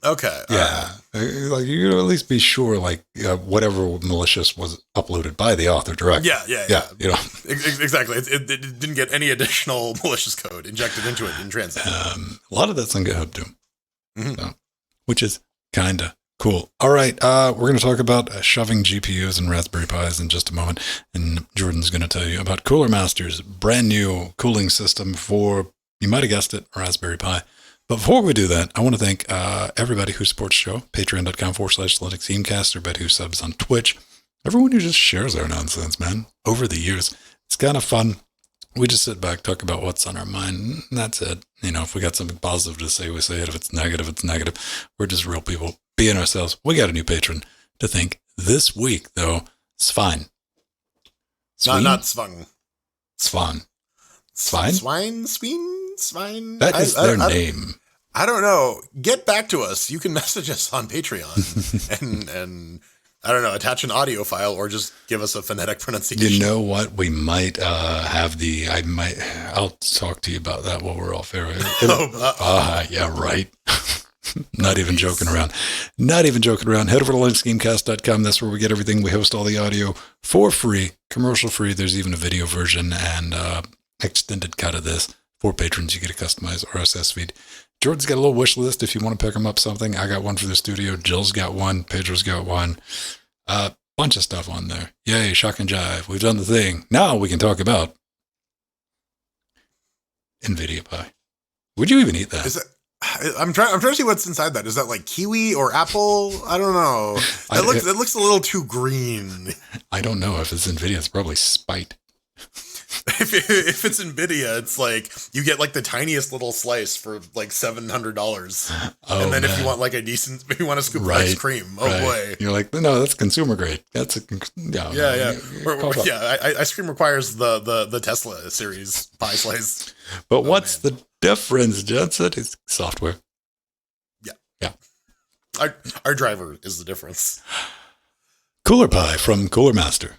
Okay. Yeah. Like you at least be sure like whatever malicious was uploaded by the author directly. Yeah. Exactly. It didn't get any additional malicious code injected into it in transit. A lot of that's on GitHub too. So, which is kind of cool. All right. We're going to talk about shoving GPUs and Raspberry Pis in just a moment. And Jordan's going to tell you about Cooler Master's brand new cooling system for, you might have guessed it, Raspberry Pi. But before we do that, I want to thank everybody who supports the show, patreon.com/Linux Gamecast, everybody who subs on Twitch, everyone who just shares our nonsense, man, over the years. It's kind of fun. We just sit back, talk about what's on our mind, and that's it. If we got something positive to say, we say it. If it's negative, it's negative. We're just real people being ourselves. We got a new patron to thank this week, though. Svein. Not Svang. Svan. Svein? Swine? That is their name. I don't know. Get back to us. You can message us on Patreon and I don't know, attach an audio file or just give us a phonetic pronunciation. You know what? We might have I'll talk to you about that while we're off air. Yeah, right. Not even joking around. Head over to linuxgamecast.com. That's where we get everything. We host all the audio for free, commercial free. There's even a video version and extended cut of this For patrons, you get a customized RSS feed. Jordan's got a little wish list if you want to pick him up something. I got one for the studio. Jill's got one. Pedro's got one. Bunch of stuff on there. Yay, shock and jive. We've done the thing. Now we can talk about NVIDIA pie. Would you even eat that? Is it? I'm trying to see what's inside that. Is that like kiwi or apple? I don't know. It looks a little too green. I don't know if it's NVIDIA. It's probably spite. If it's NVIDIA, it's like you get like the tiniest little slice for like $700. And then if you want like if you want a scoop of ice cream, boy. You're like, no, that's consumer grade. That's ice cream requires the Tesla series pie slice. But what's the difference, Jensen? It's software. Yeah. Our driver is the difference. Cooler pie from Cooler Master.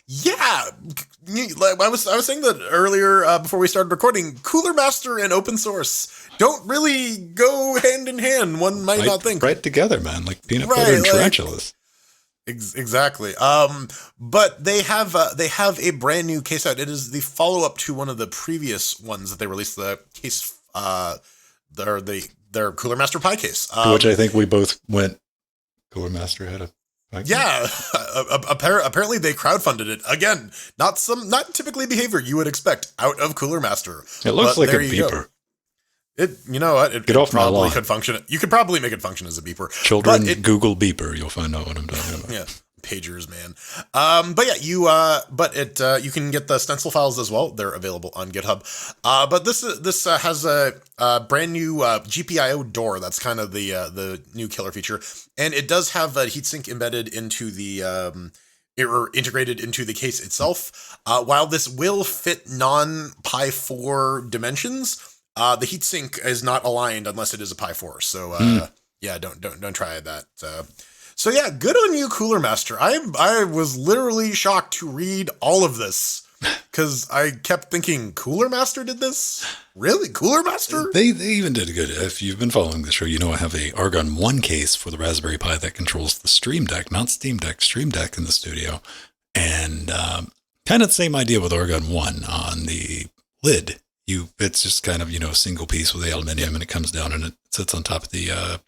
Yeah, I was saying that earlier before we started recording. Cooler Master and open source don't really go hand in hand. One might not think. Right together, man, like peanut butter and tarantulas. Exactly. But they have a brand new case out. It is the follow up to one of the previous ones that they released. The case, their Cooler Master pie case, which I think we both went. Cooler Master had a. Yeah, apparently they crowdfunded it again. Not typically behavior you would expect out of Cooler Master. It looks like a beeper. It Get off my lawn. Could function. You could probably make it function as a beeper. Children, Google beeper. You'll find out what I'm talking about. Yeah, pagers, man. You can get the stencil files as well. They're available on GitHub. But this has a brand new GPIO door. That's kind of the new killer feature, and it does have a heatsink embedded into the or integrated into the case itself. While this will fit non-Pi 4 dimensions, the heatsink is not aligned unless it is a Pi 4. So don't try that. So yeah, good on you, Cooler Master. I was literally shocked to read all of this because I kept thinking, Cooler Master did this? Really? Cooler Master? They even did good. If you've been following the show, you know I have a Argon 1 case for the Raspberry Pi that controls the Stream Deck, not Steam Deck, Stream Deck in the studio. And kind of the same idea with Argon 1 on the lid. It's just kind of, single piece with the aluminium, and it comes down and it sits on top of the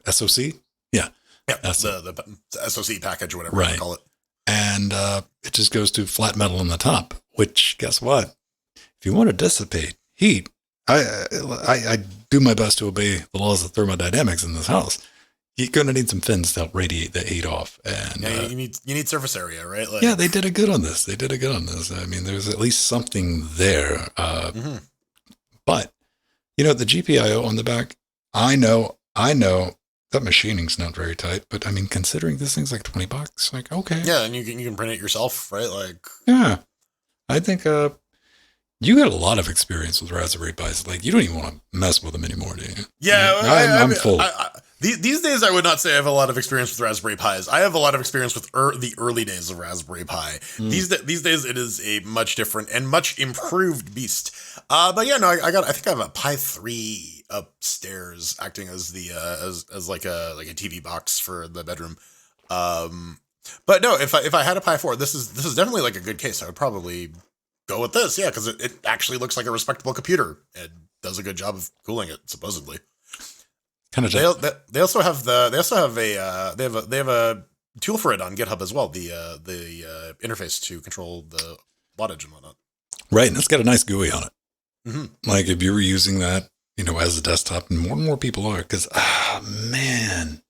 SoC. Yeah. Yeah, the SoC package or whatever you call it. And it just goes to flat metal on the top, which, guess what? If you want to dissipate heat, I do my best to obey the laws of thermodynamics in this house. You're going to need some fins to help radiate the heat off. And you need surface area, right? Yeah, they did a good on this. I mean, there's at least something there. But, the GPIO on the back, I know that machining's not very tight, but I mean, considering this thing's like $20, like, okay. Yeah, and you can print it yourself, right? Like, yeah, I think you got a lot of experience with Raspberry Pis. Like, you don't even want to mess with them anymore, do you? Yeah, I'm full. These days, I would not say I have a lot of experience with Raspberry Pis. I have a lot of experience with the early days of Raspberry Pi. These days, it is a much different and much improved beast. But yeah, no, I think I have a Pi 3 upstairs acting as the as like a TV box for the bedroom. But no, if I had a Pi 4, this is definitely like a good case. I would probably go with this, yeah, because it actually looks like a respectable computer. It does a good job of cooling it, supposedly. Kind of. They also have a tool for it on GitHub as well. The interface to control the wattage and whatnot. Right, and it's got a nice GUI on it. Mm-hmm. Like if you were using that, as a desktop, and more people are, because man,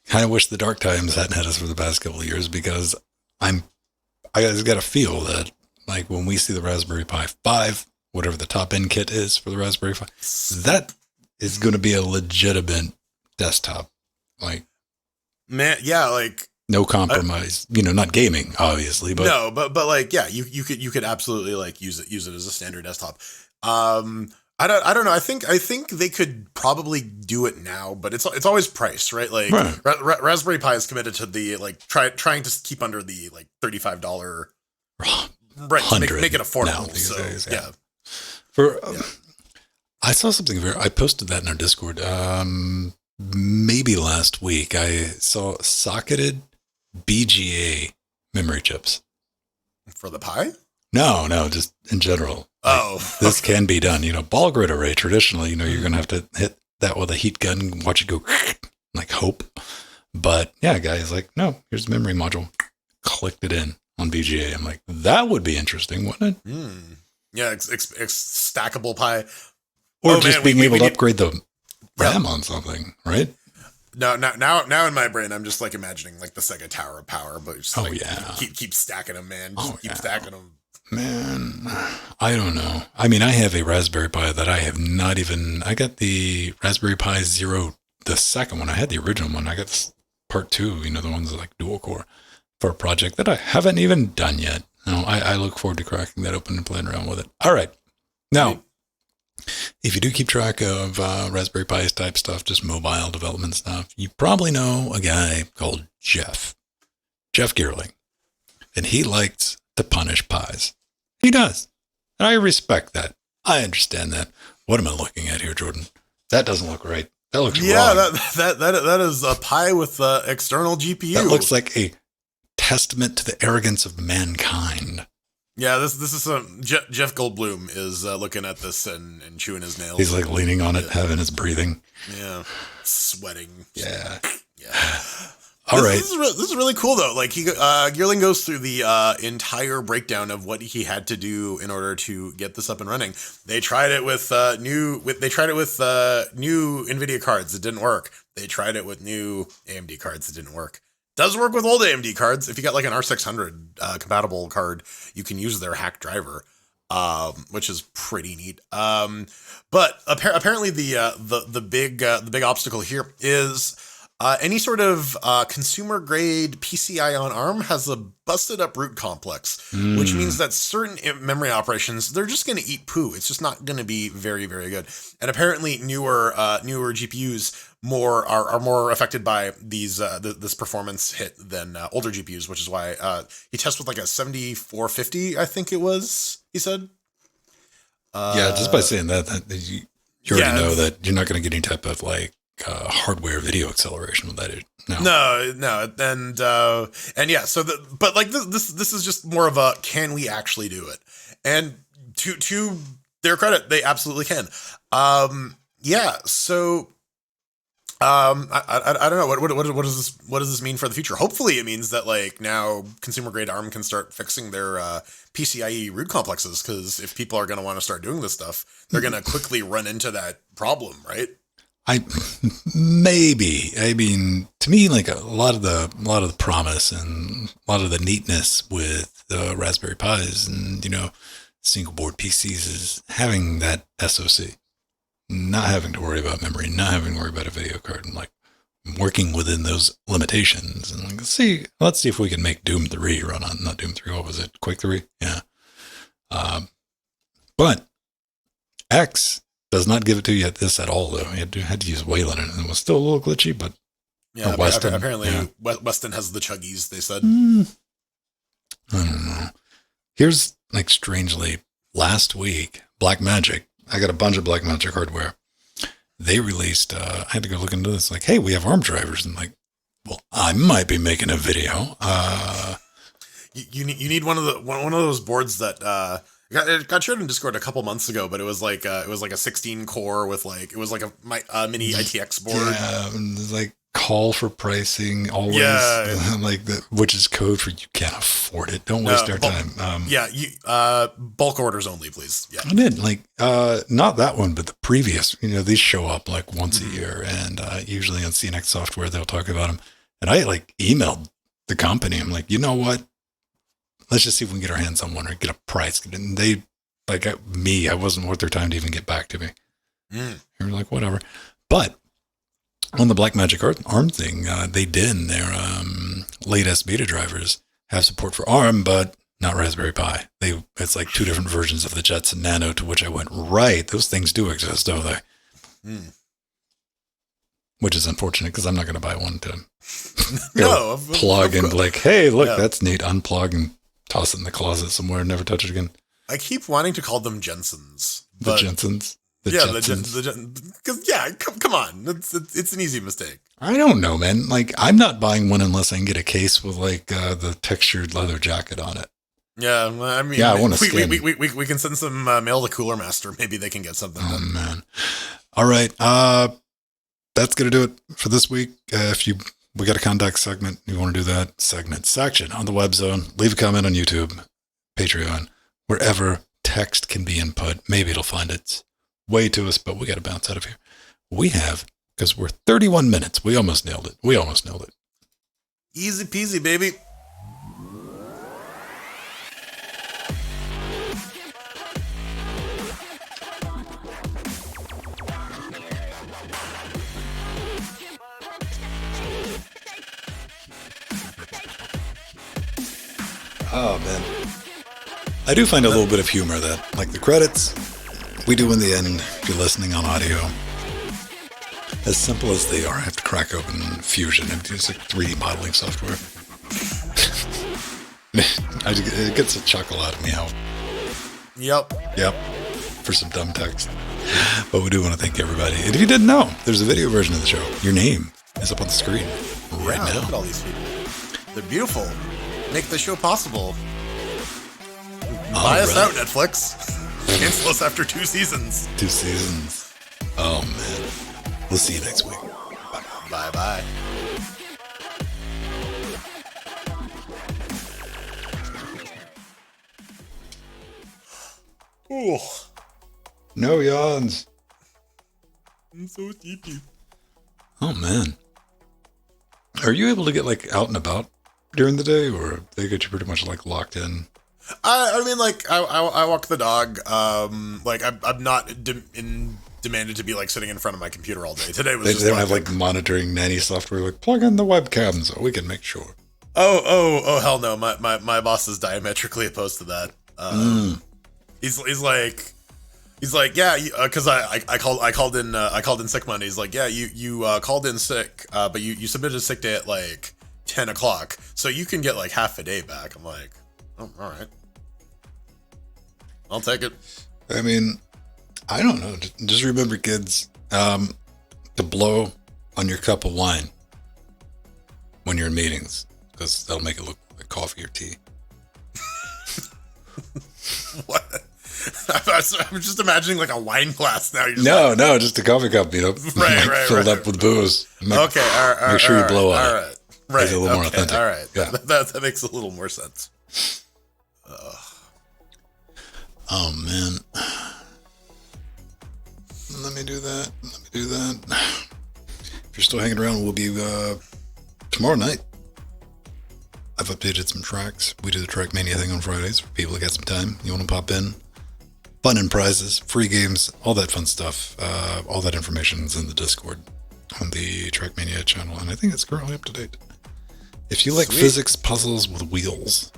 kind of wish the dark times hadn't had us for the past couple of years, because I just got to feel that like when we see the Raspberry Pi 5, whatever the top end kit is for the Raspberry Pi, that is going to be a legitimate desktop. Like, man, yeah, like no compromise. Not gaming, obviously, but no, but like, yeah, you could absolutely like use it as a standard desktop. I don't know. I think they could probably do it now, but it's always price, right? Like Raspberry Pi is committed to the like trying to keep under the like $35, right? To make it affordable. These days, yeah. I saw something I posted that in our Discord. Maybe last week I saw socketed BGA memory chips for the Pi. No, just in general. Like, Oh, this can be done. Ball grid array, traditionally, you're going to have to hit that with a heat gun, watch it go, like hope. But yeah, guys, like, no, here's the memory module. Clicked it in on VGA. I'm like, that would be interesting, wouldn't it? Yeah, stackable Pi. Or just being able to upgrade the RAM on something, right? No, now in my brain, I'm just like imagining like the Sega Tower of Power, but just keep stacking them, man. Just keep stacking them. Man, I don't know. I mean, I have a Raspberry Pi that I have not even. I got the Raspberry Pi Zero, the second one. I had the original one. I got this part 2. The ones that like dual core for a project that I haven't even done yet. I look forward to cracking that open and playing around with it. All right, now. If you do keep track of Raspberry Pi type stuff, just mobile development stuff, you probably know a guy called Jeff Geerling, and he likes to punish pies. He does, and I respect that. I understand that. What am I looking at here, Jordan? That doesn't look right. That looks wrong. Yeah, that is a Pi with external GPU. That looks like a testament to the arrogance of mankind. Yeah, this is some Jeff Goldblum is looking at this and chewing his nails. He's like leaning on it, having his breathing. Yeah, sweating. Yeah. All right. This is really cool though. Like Geerling goes through the entire breakdown of what he had to do in order to get this up and running. They tried it with new NVIDIA cards. It didn't work. They tried it with new AMD cards. It didn't work. Does work with old AMD cards. If you got like an R600 compatible card, you can use their hack driver, which is pretty neat. But apparently the big obstacle here is any sort of consumer grade PCI on ARM has a busted up root complex, which means that certain memory operations, they're just going to eat poo. It's just not going to be very, very good. And apparently newer GPUs are more affected by this performance hit than older GPUs, which is why he tested with like a 7450, I think it was, he said. Yeah, just by saying that you already know that you're not going to get any type of like hardware video acceleration with that. No, and yeah. So but like this is just more of a can we actually do it? And to their credit, they absolutely can. Yeah. So. I don't know what does this mean for the future? Hopefully it means that like now consumer grade ARM can start fixing their PCIe root complexes, because if people are going to want to start doing this stuff, they're going to quickly run into that problem, right? Maybe. I mean, to me, like a lot of the promise and a lot of the neatness with the Raspberry Pis and single board PCs is having that SoC. Not having to worry about memory, not having to worry about a video card, and like working within those limitations. And like, let's see if we can make Doom 3 run on, not Doom 3, what was it? Quake 3? Yeah. But X does not give it to you at this at all, though. You had to use Wayland, and it was still a little glitchy, but yeah, Weston, apparently Weston has the chuggies, they said. I don't know. Here's, like, strangely, last week, Blackmagic, I got a bunch of Blackmagic hardware. They released, I had to go look into this, like, hey, we have ARM drivers. And like, well, I might be making a video. You need one of those boards that it got shared in Discord a couple months ago, but it was like a 16 core with like, it was like a mini ITX board. Yeah, like call for pricing always, like which is code for you can't afford it. Don't waste our time. Bulk orders only, please. Yeah, I did like not that one, but the previous. These show up like once a year, and usually on CNX software they'll talk about them. And I like emailed the company. I'm like, you know what? Let's just see if we can get our hands on one or get a price. And they, like me, I wasn't worth their time to even get back to me. They were like, whatever. But on the Blackmagic ARM thing, they did in their latest beta drivers have support for ARM, but not Raspberry Pi. It's like two different versions of the Jetson Nano, to which I went, right, those things do exist, don't they? Which is unfortunate because I'm not going to buy one to plug and like, hey, look, that's neat. Unplug and toss it in the closet somewhere and never touch it again. I keep wanting to call them Jensens. The Jensens? Come on. It's an easy mistake. I don't know, man. Like, I'm not buying one unless I can get a case with like the textured leather jacket on it. Yeah, I mean, Yeah, I want a skin. We can send some mail to Cooler Master. Maybe they can get something Oh, done. man. All right. That's going to do it for this week. We got a contact segment. You want to do that section on the web zone, leave a comment on YouTube, Patreon, wherever text can be input. Maybe it'll find its way to us, but we got to bounce out of here. We have, because we're 31 minutes. We almost nailed it. Easy peasy, baby. Oh, man. I do find a little bit of humor that, like the credits we do in the end, if you're listening on audio, as simple as they are, I have to crack open Fusion and use like 3D modeling software. It gets a chuckle out of me how. Yep. For some dumb text. But we do want to thank everybody. And if you didn't know, there's a video version of the show. Your name is up on the screen right now. Look at all these people. They're beautiful. Make the show possible. Buy us out, Netflix. Cancel us after 2 seasons. 2 seasons. Oh, man. We'll see you next week. Bye-bye. Ooh. No yawns. I'm so sleepy. Oh, man. Are you able to get, like, out and about during the day, or they get you pretty much, like, locked in? I mean, like, I walk the dog. Like, I'm not demanded to be, like, sitting in front of my computer all day. Today was They just don't have, like, monitoring nanny software, like, plug in the webcam so we can make sure. Oh, hell no. My boss is diametrically opposed to that. He's like, yeah, because I called in sick Monday. He's like, yeah, you called in sick, but you submitted a sick day at like 10 o'clock, so you can get like half a day back. I'm like, oh, all right, I'll take it. I mean, I don't know. Just remember, kids, to blow on your cup of wine when you're in meetings, because that'll make it look like coffee or tea. What? I'm just imagining like a wine glass now. No, just a coffee cup, right, filled up with booze. Okay, all right. Make sure you blow on it. All right, right. Make it a little more authentic. All right, yeah. that makes a little more sense. Oh man, let me do that. If you're still hanging around, we'll be tomorrow night. I've updated some tracks. We do the Track Mania thing on Fridays for people that got some time. You want to pop in? Fun and prizes, free games, all that fun stuff. All that information is in the Discord on the Track Mania channel, and I think it's currently up to date. If you like physics puzzles with wheels,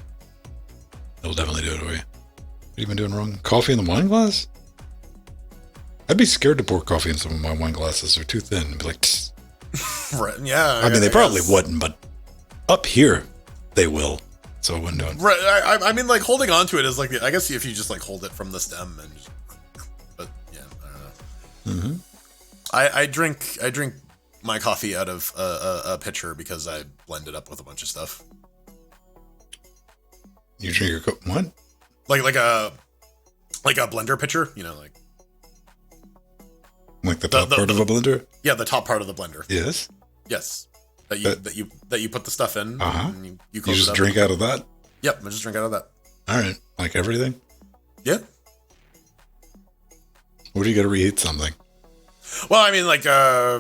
it'll definitely do it for you. What have you been doing wrong? Coffee in the wine glass? I'd be scared to pour coffee in some of my wine glasses. They're too thin. I'd be like, tss. Right, yeah. I mean, they probably wouldn't, but up here, they will. So I wouldn't do it. Right. I mean, like, holding on to it is like, I guess if you just like hold it from the stem and just, but yeah, I don't know. Mm-hmm. I drink my coffee out of a pitcher because I blend it up with a bunch of stuff. You drink your what? Like a blender pitcher, like the top part of a blender? Yeah, the top part of the blender. Yes. Yes. That you put the stuff in. And you just drink out of that? Yep, I just drink out of that. All right. Like everything? Yeah. What do you got to reheat something? Well, I mean, like, I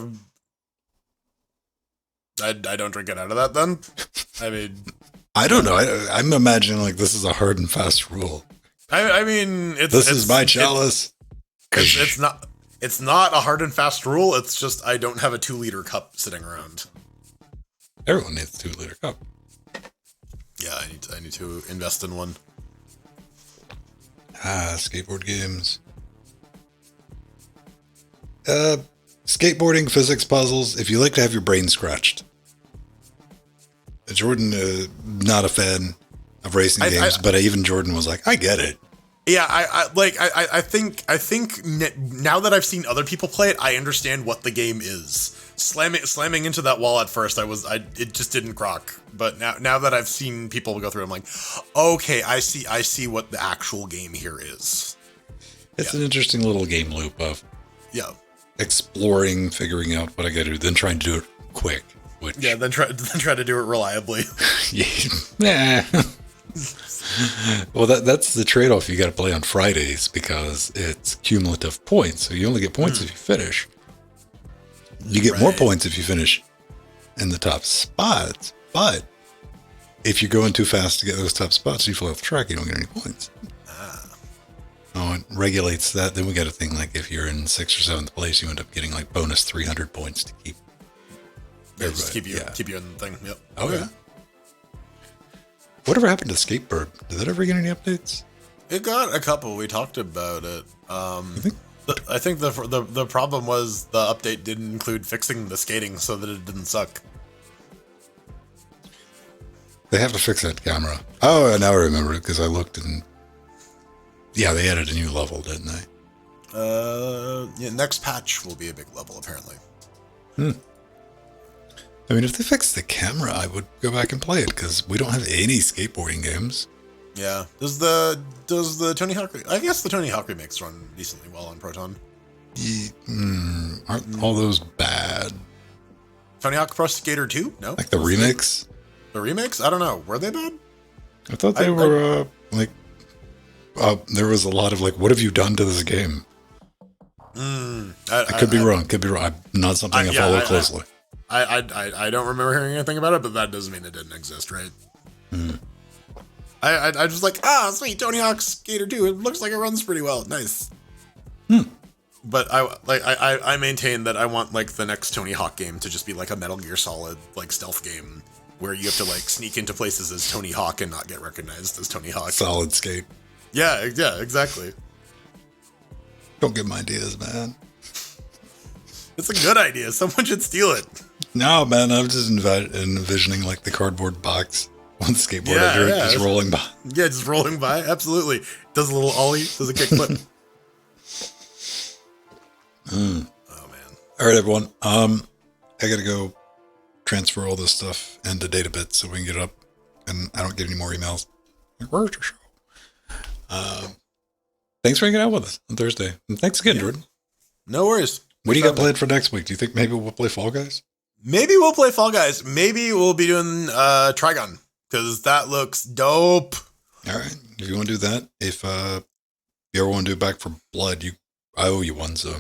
don't drink it out of that then. I mean, I don't know. I'm imagining like this is a hard and fast rule. I mean, this is my chalice. It's not a hard and fast rule. It's just I don't have a 2-liter cup sitting around. Everyone needs a 2-liter cup. Yeah, I need to invest in one. Skateboard games. Skateboarding, physics puzzles. If you like to have your brain scratched. Jordan, not a fan of racing games, but even Jordan was like, I get it. Yeah, I think now that I've seen other people play it, I understand what the game is. slamming into that wall at first, it just didn't crock. But now that I've seen people go through, I'm like, okay, I see what the actual game here is. It's an interesting little game loop of exploring, figuring out what I got to do, then trying to do it quick. Then try to do it reliably. Nah. Well, that's the trade-off. You got to play on Fridays because it's cumulative points. So you only get points if you finish. You get more points if you finish in the top spots. But if you're going too fast to get those top spots, you fall off the track. You don't get any points. Oh, it regulates that. Then we got a thing like if you're in 6th or 7th place, you end up getting like bonus 300 points to keep. Just keep you in the thing. Yep. Oh yeah. Whatever happened to Skateboard? Did that ever get any updates? It got a couple. We talked about it. I think the problem was the update didn't include fixing the skating so that it didn't suck. They have to fix that camera. Oh, now I remember it because I looked and they added a new level, didn't they? Next patch will be a big level apparently. I mean, if they fix the camera, I would go back and play it because we don't have any skateboarding games. Yeah. Does the Tony Hawk? I guess the Tony Hawk remakes run decently well on Proton. Aren't all those bad? Tony Hawk Pro Skater 2? No. Like the remakes? The remakes? I don't know. Were they bad? I thought they were there was a lot of like, what have you done to this game? I could be wrong. Could be wrong. Not something I follow closely. I don't remember hearing anything about it, but that doesn't mean it didn't exist, right? I just like, sweet, Tony Hawk Skater 2. It looks like it runs pretty well. Nice. But I maintain that I want like the next Tony Hawk game to just be like a Metal Gear Solid like stealth game where you have to like sneak into places as Tony Hawk and not get recognized as Tony Hawk. Solid skate. Yeah, exactly. Don't get my ideas, man. It's a good idea. Someone should steal it. No, man, I'm just envisioning like the cardboard box on the skateboard just rolling by. Yeah, just rolling by. Absolutely. Does a little ollie, does a kickflip. Oh, man. All right, everyone. I got to go transfer all this stuff into Databits so we can get it up and I don't get any more emails. Like, where's your show? Thanks for hanging out with us on Thursday. And thanks again, Jordan. No worries. What do you got planned for next week? Do you think maybe we'll play Fall Guys? Maybe we'll play Fall Guys. Maybe we'll be doing Trigon because that looks dope. All right. If you want to do that, if you ever want to do Back for Blood, I owe you one, so.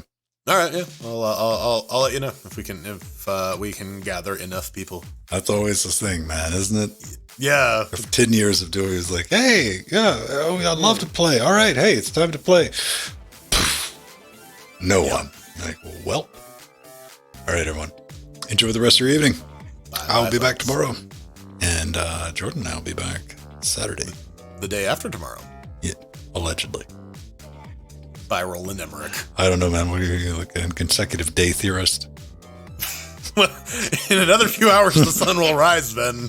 All right, yeah. I'll let you know if we can gather enough people. That's always the thing, man, isn't it? Yeah. After 10 years of doing it, it's like, hey, I'd love to play. All right, hey, it's time to play. No one. Like, well. All right, everyone. Enjoy the rest of your evening. I'll be back tomorrow. And Jordan and I will be back Saturday. The day after tomorrow. Yeah, allegedly. By Roland Emmerich. I don't know, man. What are you, like a consecutive day theorist? In another few hours, the sun will rise, Ben.